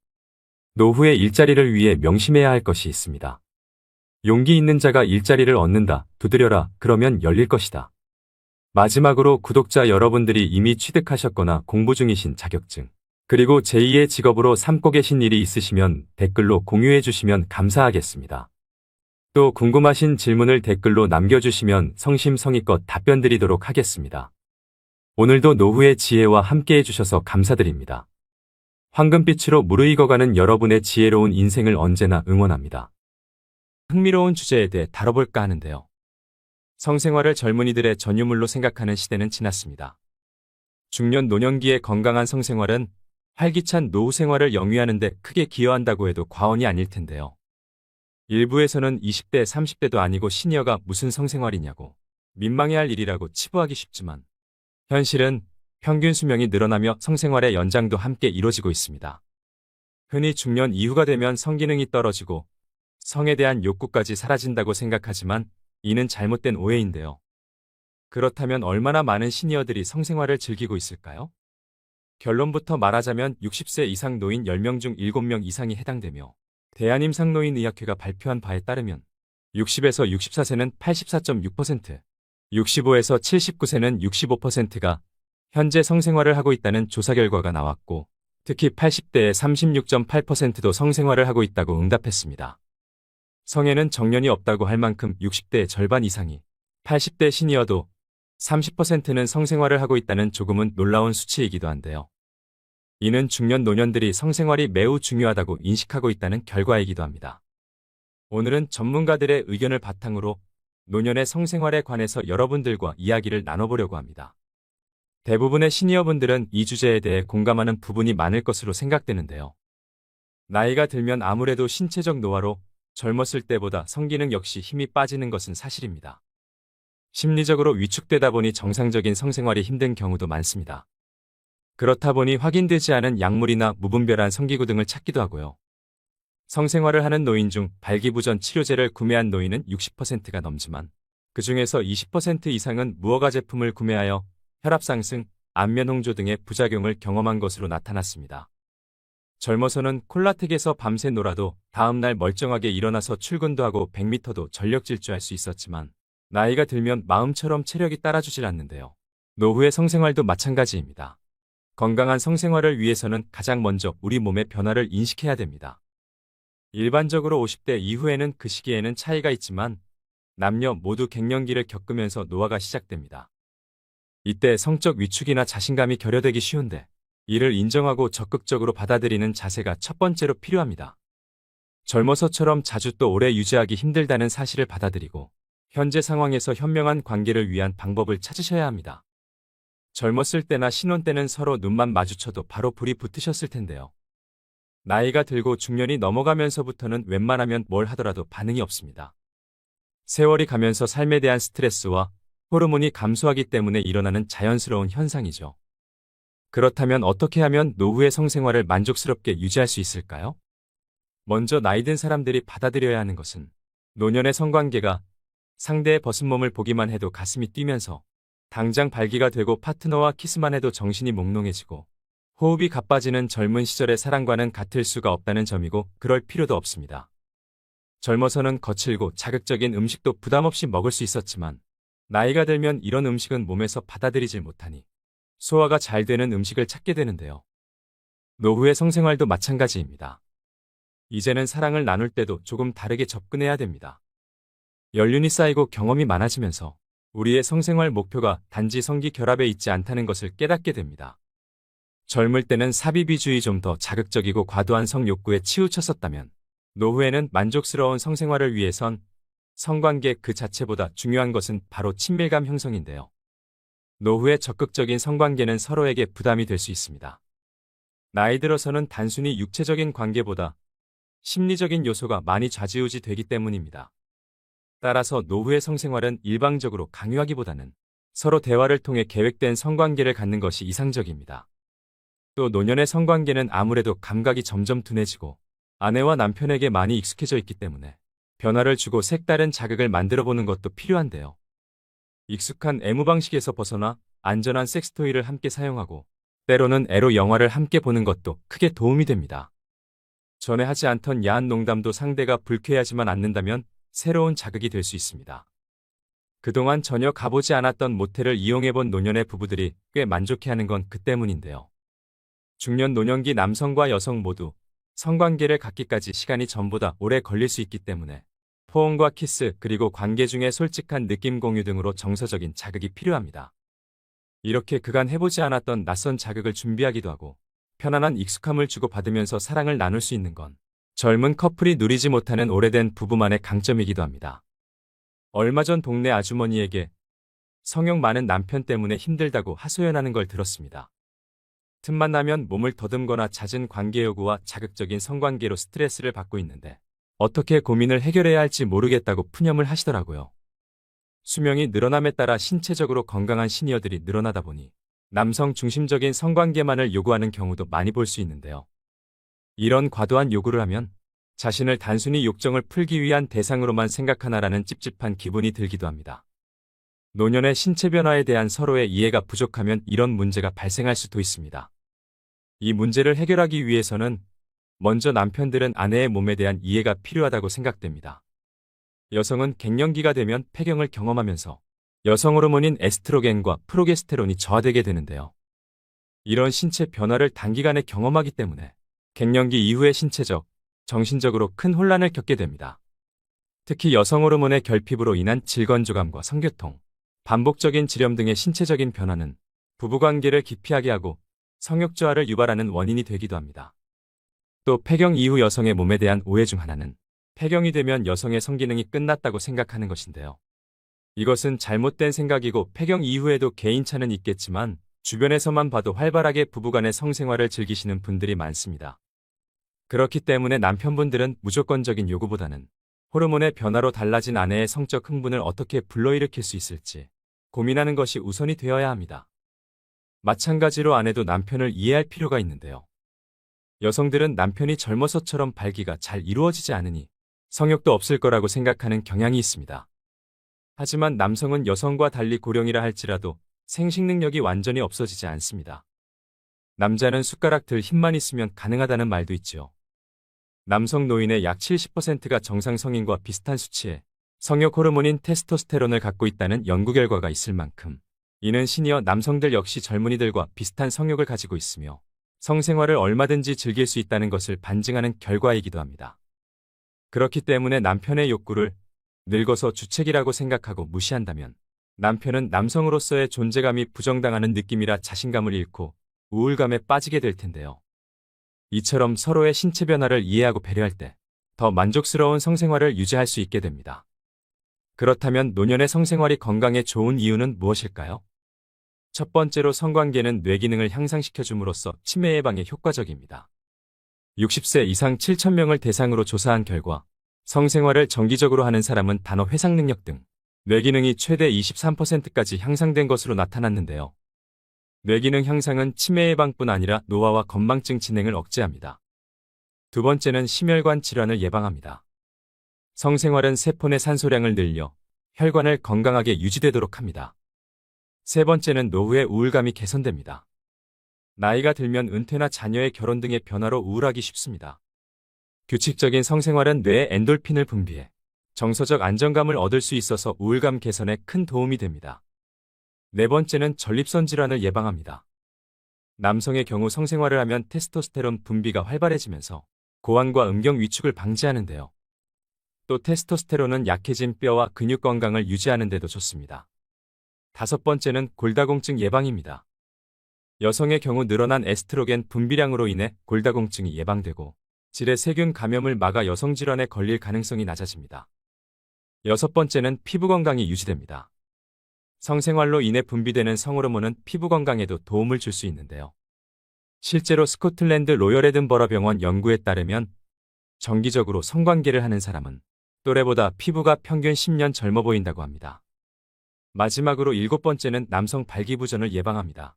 노후의 일자리를 위해 명심해야 할 것이 있습니다. 용기 있는 자가 일자리를 얻는다. 두드려라. 그러면 열릴 것이다. 마지막으로 구독자 여러분들이 이미 취득하셨거나 공부 중이신 자격증, 그리고 제2의 직업으로 삼고 계신 일이 있으시면 댓글로 공유해 주시면 감사하겠습니다. 또 궁금하신 질문을 댓글로 남겨주시면 성심성의껏 답변 드리도록 하겠습니다. 오늘도 노후의 지혜와 함께 해주셔서 감사드립니다. 황금빛으로 무르익어가는 여러분의 지혜로운 인생을 언제나 응원합니다. 흥미로운 주제에 대해 다뤄볼까 하는데요. 성생활을 젊은이들의 전유물로 생각하는 시대는 지났습니다. 중년 노년기의 건강한 성생활은 활기찬 노후 생활을 영위하는 데 크게 기여한다고 해도 과언이 아닐 텐데요. 일부에서는 20대, 30대도 아니고 시니어가 무슨 성생활이냐고 민망해할 일이라고 치부하기 쉽지만 현실은 평균 수명이 늘어나며 성생활의 연장도 함께 이루어지고 있습니다. 흔히 중년 이후가 되면 성기능이 떨어지고 성에 대한 욕구까지 사라진다고 생각하지만 이는 잘못된 오해인데요. 그렇다면 얼마나 많은 시니어들이 성생활을 즐기고 있을까요? 결론부터 말하자면 60세 이상 노인 10명 중 7명 이상이 해당되며 대한임상노인의학회가 발표한 바에 따르면 60에서 64세는 84.6%, 65에서 79세는 65%가 현재 성생활을 하고 있다는 조사 결과가 나왔고 특히 80대의 36.8%도 성생활을 하고 있다고 응답했습니다. 성에는 정년이 없다고 할 만큼 60대의 절반 이상이 80대 시니어도 30%는 성생활을 하고 있다는 조금은 놀라운 수치이기도 한데요. 이는 중년 노년들이 성생활이 매우 중요하다고 인식하고 있다는 결과이기도 합니다. 오늘은 전문가들의 의견을 바탕으로 노년의 성생활에 관해서 여러분들과 이야기를 나눠보려고 합니다. 대부분의 시니어분들은 이 주제에 대해 공감하는 부분이 많을 것으로 생각되는데요. 나이가 들면 아무래도 신체적 노화로 젊었을 때보다 성기능 역시 힘이 빠지는 것은 사실입니다. 심리적으로 위축되다 보니 정상적인 성생활이 힘든 경우도 많습니다. 그렇다 보니 확인되지 않은 약물이나 무분별한 성기구 등을 찾기도 하고요. 성생활을 하는 노인 중 발기부전 치료제를 구매한 노인은 60%가 넘지만 그 중에서 20% 이상은 무허가 제품을 구매하여 혈압 상승, 안면 홍조 등의 부작용을 경험한 것으로 나타났습니다. 젊어서는 콜라텍에서 밤새 놀아도 다음날 멀쩡하게 일어나서 출근도 하고 100m도 전력 질주할 수 있었지만 나이가 들면 마음처럼 체력이 따라주질 않는데요. 노후의 성생활도 마찬가지입니다. 건강한 성생활을 위해서는 가장 먼저 우리 몸의 변화를 인식해야 됩니다. 일반적으로 50대 이후에는 그 시기에는 차이가 있지만 남녀 모두 갱년기를 겪으면서 노화가 시작됩니다. 이때 성적 위축이나 자신감이 결여되기 쉬운데 이를 인정하고 적극적으로 받아들이는 자세가 첫 번째로 필요합니다. 젊어서처럼 자주 또 오래 유지하기 힘들다는 사실을 받아들이고 현재 상황에서 현명한 관계를 위한 방법을 찾으셔야 합니다. 젊었을 때나 신혼 때는 서로 눈만 마주쳐도 바로 불이 붙으셨을 텐데요. 나이가 들고 중년이 넘어가면서부터는 웬만하면 뭘 하더라도 반응이 없습니다. 세월이 가면서 삶에 대한 스트레스와 호르몬이 감소하기 때문에 일어나는 자연스러운 현상이죠. 그렇다면 어떻게 하면 노후의 성생활을 만족스럽게 유지할 수 있을까요? 먼저 나이 든 사람들이 받아들여야 하는 것은 노년의 성관계가 상대의 벗은 몸을 보기만 해도 가슴이 뛰면서 당장 발기가 되고 파트너와 키스만 해도 정신이 몽롱해지고 호흡이 가빠지는 젊은 시절의 사랑과는 같을 수가 없다는 점이고 그럴 필요도 없습니다. 젊어서는 거칠고 자극적인 음식도 부담 없이 먹을 수 있었지만 나이가 들면 이런 음식은 몸에서 받아들이질 못하니 소화가 잘 되는 음식을 찾게 되는데요. 노후의 성생활도 마찬가지입니다. 이제는 사랑을 나눌 때도 조금 다르게 접근해야 됩니다. 연륜이 쌓이고 경험이 많아지면서 우리의 성생활 목표가 단지 성기 결합에 있지 않다는 것을 깨닫게 됩니다. 젊을 때는 삽입주의 좀 더 자극적이고 과도한 성욕구에 치우쳤었다면 노후에는 만족스러운 성생활을 위해선 성관계 그 자체보다 중요한 것은 바로 친밀감 형성인데요. 노후의 적극적인 성관계는 서로에게 부담이 될 수 있습니다. 나이 들어서는 단순히 육체적인 관계보다 심리적인 요소가 많이 좌지우지 되기 때문입니다. 따라서 노후의 성생활은 일방적으로 강요하기보다는 서로 대화를 통해 계획된 성관계를 갖는 것이 이상적입니다. 또 노년의 성관계는 아무래도 감각이 점점 둔해지고 아내와 남편에게 많이 익숙해져 있기 때문에 변화를 주고 색다른 자극을 만들어 보는 것도 필요한데요. 익숙한 애무 방식에서 벗어나 안전한 섹스토이를 함께 사용하고 때로는 에로 영화를 함께 보는 것도 크게 도움이 됩니다. 전에 하지 않던 야한 농담도 상대가 불쾌해하지만 않는다면 새로운 자극이 될 수 있습니다. 그동안 전혀 가보지 않았던 모텔을 이용해본 노년의 부부들이 꽤 만족해하는 건 그 때문인데요. 중년 노년기 남성과 여성 모두 성관계를 갖기까지 시간이 전보다 오래 걸릴 수 있기 때문에 포옹과 키스 그리고 관계 중에 솔직한 느낌 공유 등으로 정서적인 자극이 필요합니다. 이렇게 그간 해보지 않았던 낯선 자극을 준비하기도 하고 편안한 익숙함을 주고받으면서 사랑을 나눌 수 있는 건 젊은 커플이 누리지 못하는 오래된 부부만의 강점이기도 합니다. 얼마 전 동네 아주머니에게 성욕 많은 남편 때문에 힘들다고 하소연하는 걸 들었습니다. 틈만 나면 몸을 더듬거나 잦은 관계 요구와 자극적인 성관계로 스트레스를 받고 있는데 어떻게 고민을 해결해야 할지 모르겠다고 푸념을 하시더라고요. 수명이 늘어남에 따라 신체적으로 건강한 시니어들이 늘어나다 보니 남성 중심적인 성관계만을 요구하는 경우도 많이 볼 수 있는데요. 이런 과도한 요구를 하면 자신을 단순히 욕정을 풀기 위한 대상으로만 생각하나라는 찝찝한 기분이 들기도 합니다. 노년의 신체 변화에 대한 서로의 이해가 부족하면 이런 문제가 발생할 수도 있습니다. 이 문제를 해결하기 위해서는 먼저 남편들은 아내의 몸에 대한 이해가 필요하다고 생각됩니다. 여성은 갱년기가 되면 폐경을 경험하면서 여성 호르몬인 에스트로겐과 프로게스테론이 저하되게 되는데요. 이런 신체 변화를 단기간에 경험하기 때문에 갱년기 이후의 신체적, 정신적으로 큰 혼란을 겪게 됩니다. 특히 여성 호르몬의 결핍으로 인한 질건조감과 성교통, 반복적인 지렴 등의 신체적인 변화는 부부관계를 기피하게 하고 성욕 저하를 유발하는 원인이 되기도 합니다. 또 폐경 이후 여성의 몸에 대한 오해 중 하나는 폐경이 되면 여성의 성기능이 끝났다고 생각하는 것인데요. 이것은 잘못된 생각이고 폐경 이후에도 개인차는 있겠지만 주변에서만 봐도 활발하게 부부간의 성생활을 즐기시는 분들이 많습니다. 그렇기 때문에 남편분들은 무조건적인 요구보다는 호르몬의 변화로 달라진 아내의 성적 흥분을 어떻게 불러일으킬 수 있을지 고민하는 것이 우선이 되어야 합니다. 마찬가지로 아내도 남편을 이해할 필요가 있는데요. 여성들은 남편이 젊어서처럼 발기가 잘 이루어지지 않으니 성욕도 없을 거라고 생각하는 경향이 있습니다. 하지만 남성은 여성과 달리 고령이라 할지라도 생식 능력이 완전히 없어지지 않습니다. 남자는 숟가락 들 힘만 있으면 가능하다는 말도 있지요. 남성 노인의 약 70%가 정상 성인과 비슷한 수치의 성욕 호르몬인 테스토스테론을 갖고 있다는 연구 결과가 있을 만큼 이는 시니어 남성들 역시 젊은이들과 비슷한 성욕을 가지고 있으며 성생활을 얼마든지 즐길 수 있다는 것을 반증하는 결과이기도 합니다. 그렇기 때문에 남편의 욕구를 늙어서 주책이라고 생각하고 무시한다면 남편은 남성으로서의 존재감이 부정당하는 느낌이라 자신감을 잃고 우울감에 빠지게 될 텐데요. 이처럼 서로의 신체 변화를 이해하고 배려할 때 더 만족스러운 성생활을 유지할 수 있게 됩니다. 그렇다면 노년의 성생활이 건강에 좋은 이유는 무엇일까요? 첫 번째로 성관계는 뇌기능을 향상시켜 줌으로써 치매 예방에 효과적입니다. 60세 이상 7,000명을 대상으로 조사한 결과 성생활을 정기적으로 하는 사람은 단어 회상 능력 등 뇌기능이 최대 23%까지 향상된 것으로 나타났는데요. 뇌기능 향상은 치매 예방뿐 아니라 노화와 건망증 진행을 억제합니다. 두 번째는 심혈관 질환을 예방합니다. 성생활은 세포 내 산소량을 늘려 혈관을 건강하게 유지되도록 합니다. 세 번째는 노후의 우울감이 개선됩니다. 나이가 들면 은퇴나 자녀의 결혼 등의 변화로 우울하기 쉽습니다. 규칙적인 성생활은 뇌에 엔돌핀을 분비해 정서적 안정감을 얻을 수 있어서 우울감 개선에 큰 도움이 됩니다. 네 번째는 전립선 질환을 예방합니다. 남성의 경우 성생활을 하면 테스토스테론 분비가 활발해지면서 고환과 음경 위축을 방지하는데요. 또 테스토스테론은 약해진 뼈와 근육 건강을 유지하는 데도 좋습니다. 다섯 번째는 골다공증 예방입니다. 여성의 경우 늘어난 에스트로겐 분비량으로 인해 골다공증이 예방되고 질의 세균 감염을 막아 여성 질환에 걸릴 가능성이 낮아집니다. 여섯 번째는 피부 건강이 유지됩니다. 성생활로 인해 분비되는 성호르몬은 피부 건강에도 도움을 줄 수 있는데요. 실제로 스코틀랜드 로열 에든버러 병원 연구에 따르면 정기적으로 성관계를 하는 사람은 또래보다 피부가 평균 10년 젊어 보인다고 합니다. 마지막으로 일곱 번째는 남성 발기부전을 예방합니다.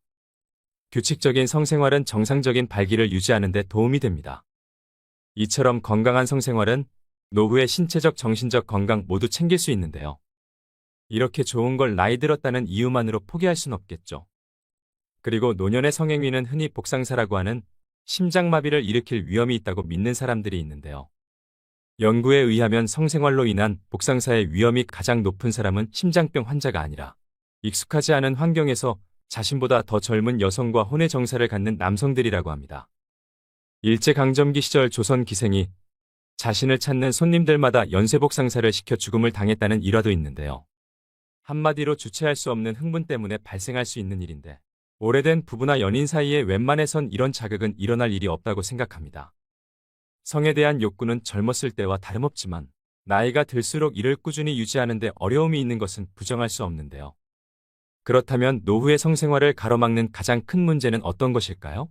규칙적인 성생활은 정상적인 발기를 유지하는 데 도움이 됩니다. 이처럼 건강한 성생활은 노후의 신체적 정신적 건강 모두 챙길 수 있는데요. 이렇게 좋은 걸 나이 들었다는 이유만으로 포기할 순 없겠죠. 그리고 노년의 성행위는 흔히 복상사라고 하는 심장마비를 일으킬 위험이 있다고 믿는 사람들이 있는데요. 연구에 의하면 성생활로 인한 복상사의 위험이 가장 높은 사람은 심장병 환자가 아니라 익숙하지 않은 환경에서 자신보다 더 젊은 여성과 혼의 정사를 갖는 남성들이라고 합니다. 일제강점기 시절 조선 기생이 자신을 찾는 손님들마다 연쇄복상사를 시켜 죽음을 당했다는 일화도 있는데요. 한마디로 주체할 수 없는 흥분 때문에 발생할 수 있는 일인데 오래된 부부나 연인 사이에 웬만해선 이런 자극은 일어날 일이 없다고 생각합니다. 성에 대한 욕구는 젊었을 때와 다름없지만 나이가 들수록 이를 꾸준히 유지하는 데 어려움이 있는 것은 부정할 수 없는데요. 그렇다면 노후의 성생활을 가로막는 가장 큰 문제는 어떤 것일까요?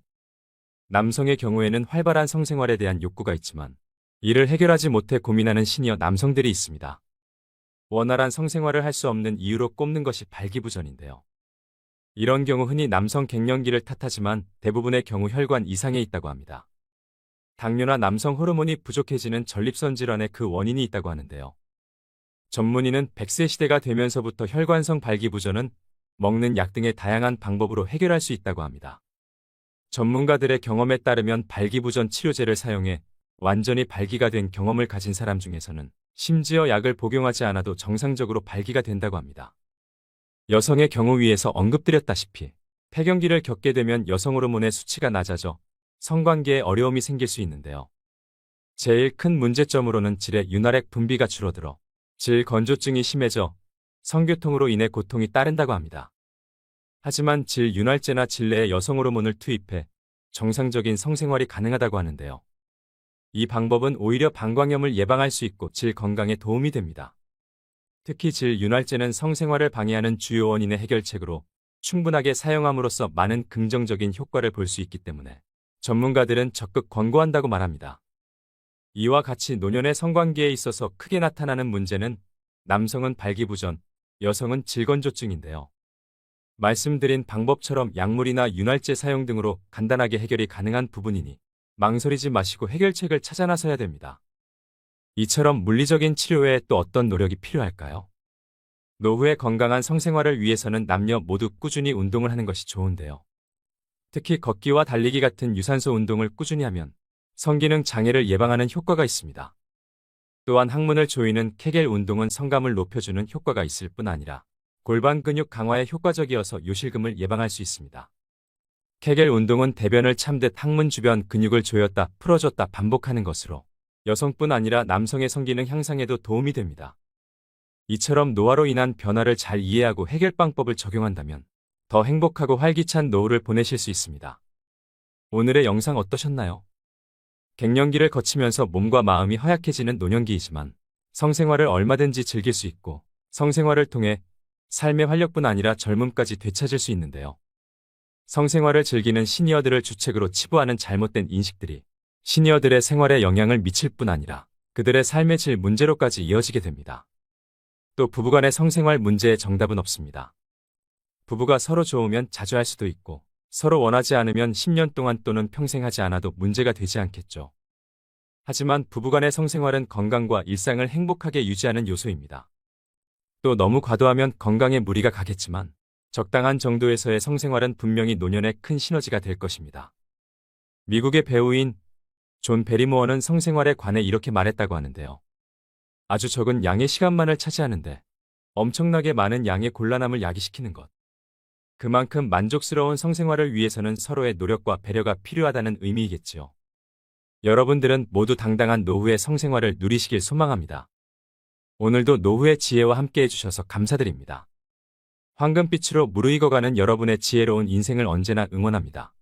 남성의 경우에는 활발한 성생활에 대한 욕구가 있지만 이를 해결하지 못해 고민하는 시니어 남성들이 있습니다. 원활한 성생활을 할 수 없는 이유로 꼽는 것이 발기부전인데요. 이런 경우 흔히 남성 갱년기를 탓하지만 대부분의 경우 혈관 이상에 있다고 합니다. 당뇨나 남성 호르몬이 부족해지는 전립선 질환에 그 원인이 있다고 하는데요. 전문의는 100세 시대가 되면서부터 혈관성 발기부전은 먹는 약 등의 다양한 방법으로 해결할 수 있다고 합니다. 전문가들의 경험에 따르면 발기부전 치료제를 사용해 완전히 발기가 된 경험을 가진 사람 중에서는 심지어 약을 복용하지 않아도 정상적으로 발기가 된다고 합니다. 여성의 경우 위에서 언급드렸다시피 폐경기를 겪게 되면 여성 호르몬의 수치가 낮아져 성관계에 어려움이 생길 수 있는데요. 제일 큰 문제점으로는 질의 윤활액 분비가 줄어들어 질 건조증이 심해져 성교통으로 인해 고통이 따른다고 합니다. 하지만 질 윤활제나 질 내에 여성 호르몬을 투입해 정상적인 성생활이 가능하다고 하는데요. 이 방법은 오히려 방광염을 예방할 수 있고 질 건강에 도움이 됩니다. 특히 질 윤활제는 성생활을 방해하는 주요 원인의 해결책으로 충분하게 사용함으로써 많은 긍정적인 효과를 볼 수 있기 때문에 전문가들은 적극 권고한다고 말합니다. 이와 같이 노년의 성관계에 있어서 크게 나타나는 문제는 남성은 발기부전, 여성은 질건조증인데요. 말씀드린 방법처럼 약물이나 윤활제 사용 등으로 간단하게 해결이 가능한 부분이니 망설이지 마시고 해결책을 찾아 나서야 됩니다. 이처럼 물리적인 치료 외에 또 어떤 노력이 필요할까요? 노후의 건강한 성생활을 위해서는 남녀 모두 꾸준히 운동을 하는 것이 좋은데요. 특히 걷기와 달리기 같은 유산소 운동을 꾸준히 하면 성기능 장애를 예방하는 효과가 있습니다. 또한 항문을 조이는 케겔 운동은 성감을 높여주는 효과가 있을 뿐 아니라 골반 근육 강화에 효과적이어서 요실금을 예방할 수 있습니다. 케겔 운동은 대변을 참듯 항문 주변 근육을 조였다 풀어줬다 반복하는 것으로 여성뿐 아니라 남성의 성기능 향상에도 도움이 됩니다. 이처럼 노화로 인한 변화를 잘 이해하고 해결방법을 적용한다면 더 행복하고 활기찬 노후를 보내실 수 있습니다. 오늘의 영상 어떠셨나요? 갱년기를 거치면서 몸과 마음이 허약해지는 노년기이지만 성생활을 얼마든지 즐길 수 있고 성생활을 통해 삶의 활력뿐 아니라 젊음까지 되찾을 수 있는데요. 성생활을 즐기는 시니어들을 주책으로 치부하는 잘못된 인식들이 시니어들의 생활에 영향을 미칠 뿐 아니라 그들의 삶의 질 문제로까지 이어지게 됩니다. 또 부부간의 성생활 문제에 정답은 없습니다. 부부가 서로 좋으면 자주 할 수도 있고 서로 원하지 않으면 10년 동안 또는 평생 하지 않아도 문제가 되지 않겠죠. 하지만 부부간의 성생활은 건강과 일상을 행복하게 유지하는 요소입니다. 또 너무 과도하면 건강에 무리가 가겠지만 적당한 정도에서의 성생활은 분명히 노년에 큰 시너지가 될 것입니다. 미국의 배우인 존 베리모어는 성생활에 관해 이렇게 말했다고 하는데요. 아주 적은 양의 시간만을 차지하는데 엄청나게 많은 양의 곤란함을 야기시키는 것. 그만큼 만족스러운 성생활을 위해서는 서로의 노력과 배려가 필요하다는 의미이겠지요. 여러분들은 모두 당당한 노후의 성생활을 누리시길 소망합니다. 오늘도 노후의 지혜와 함께 해주셔서 감사드립니다. 황금빛으로 무르익어가는 여러분의 지혜로운 인생을 언제나 응원합니다.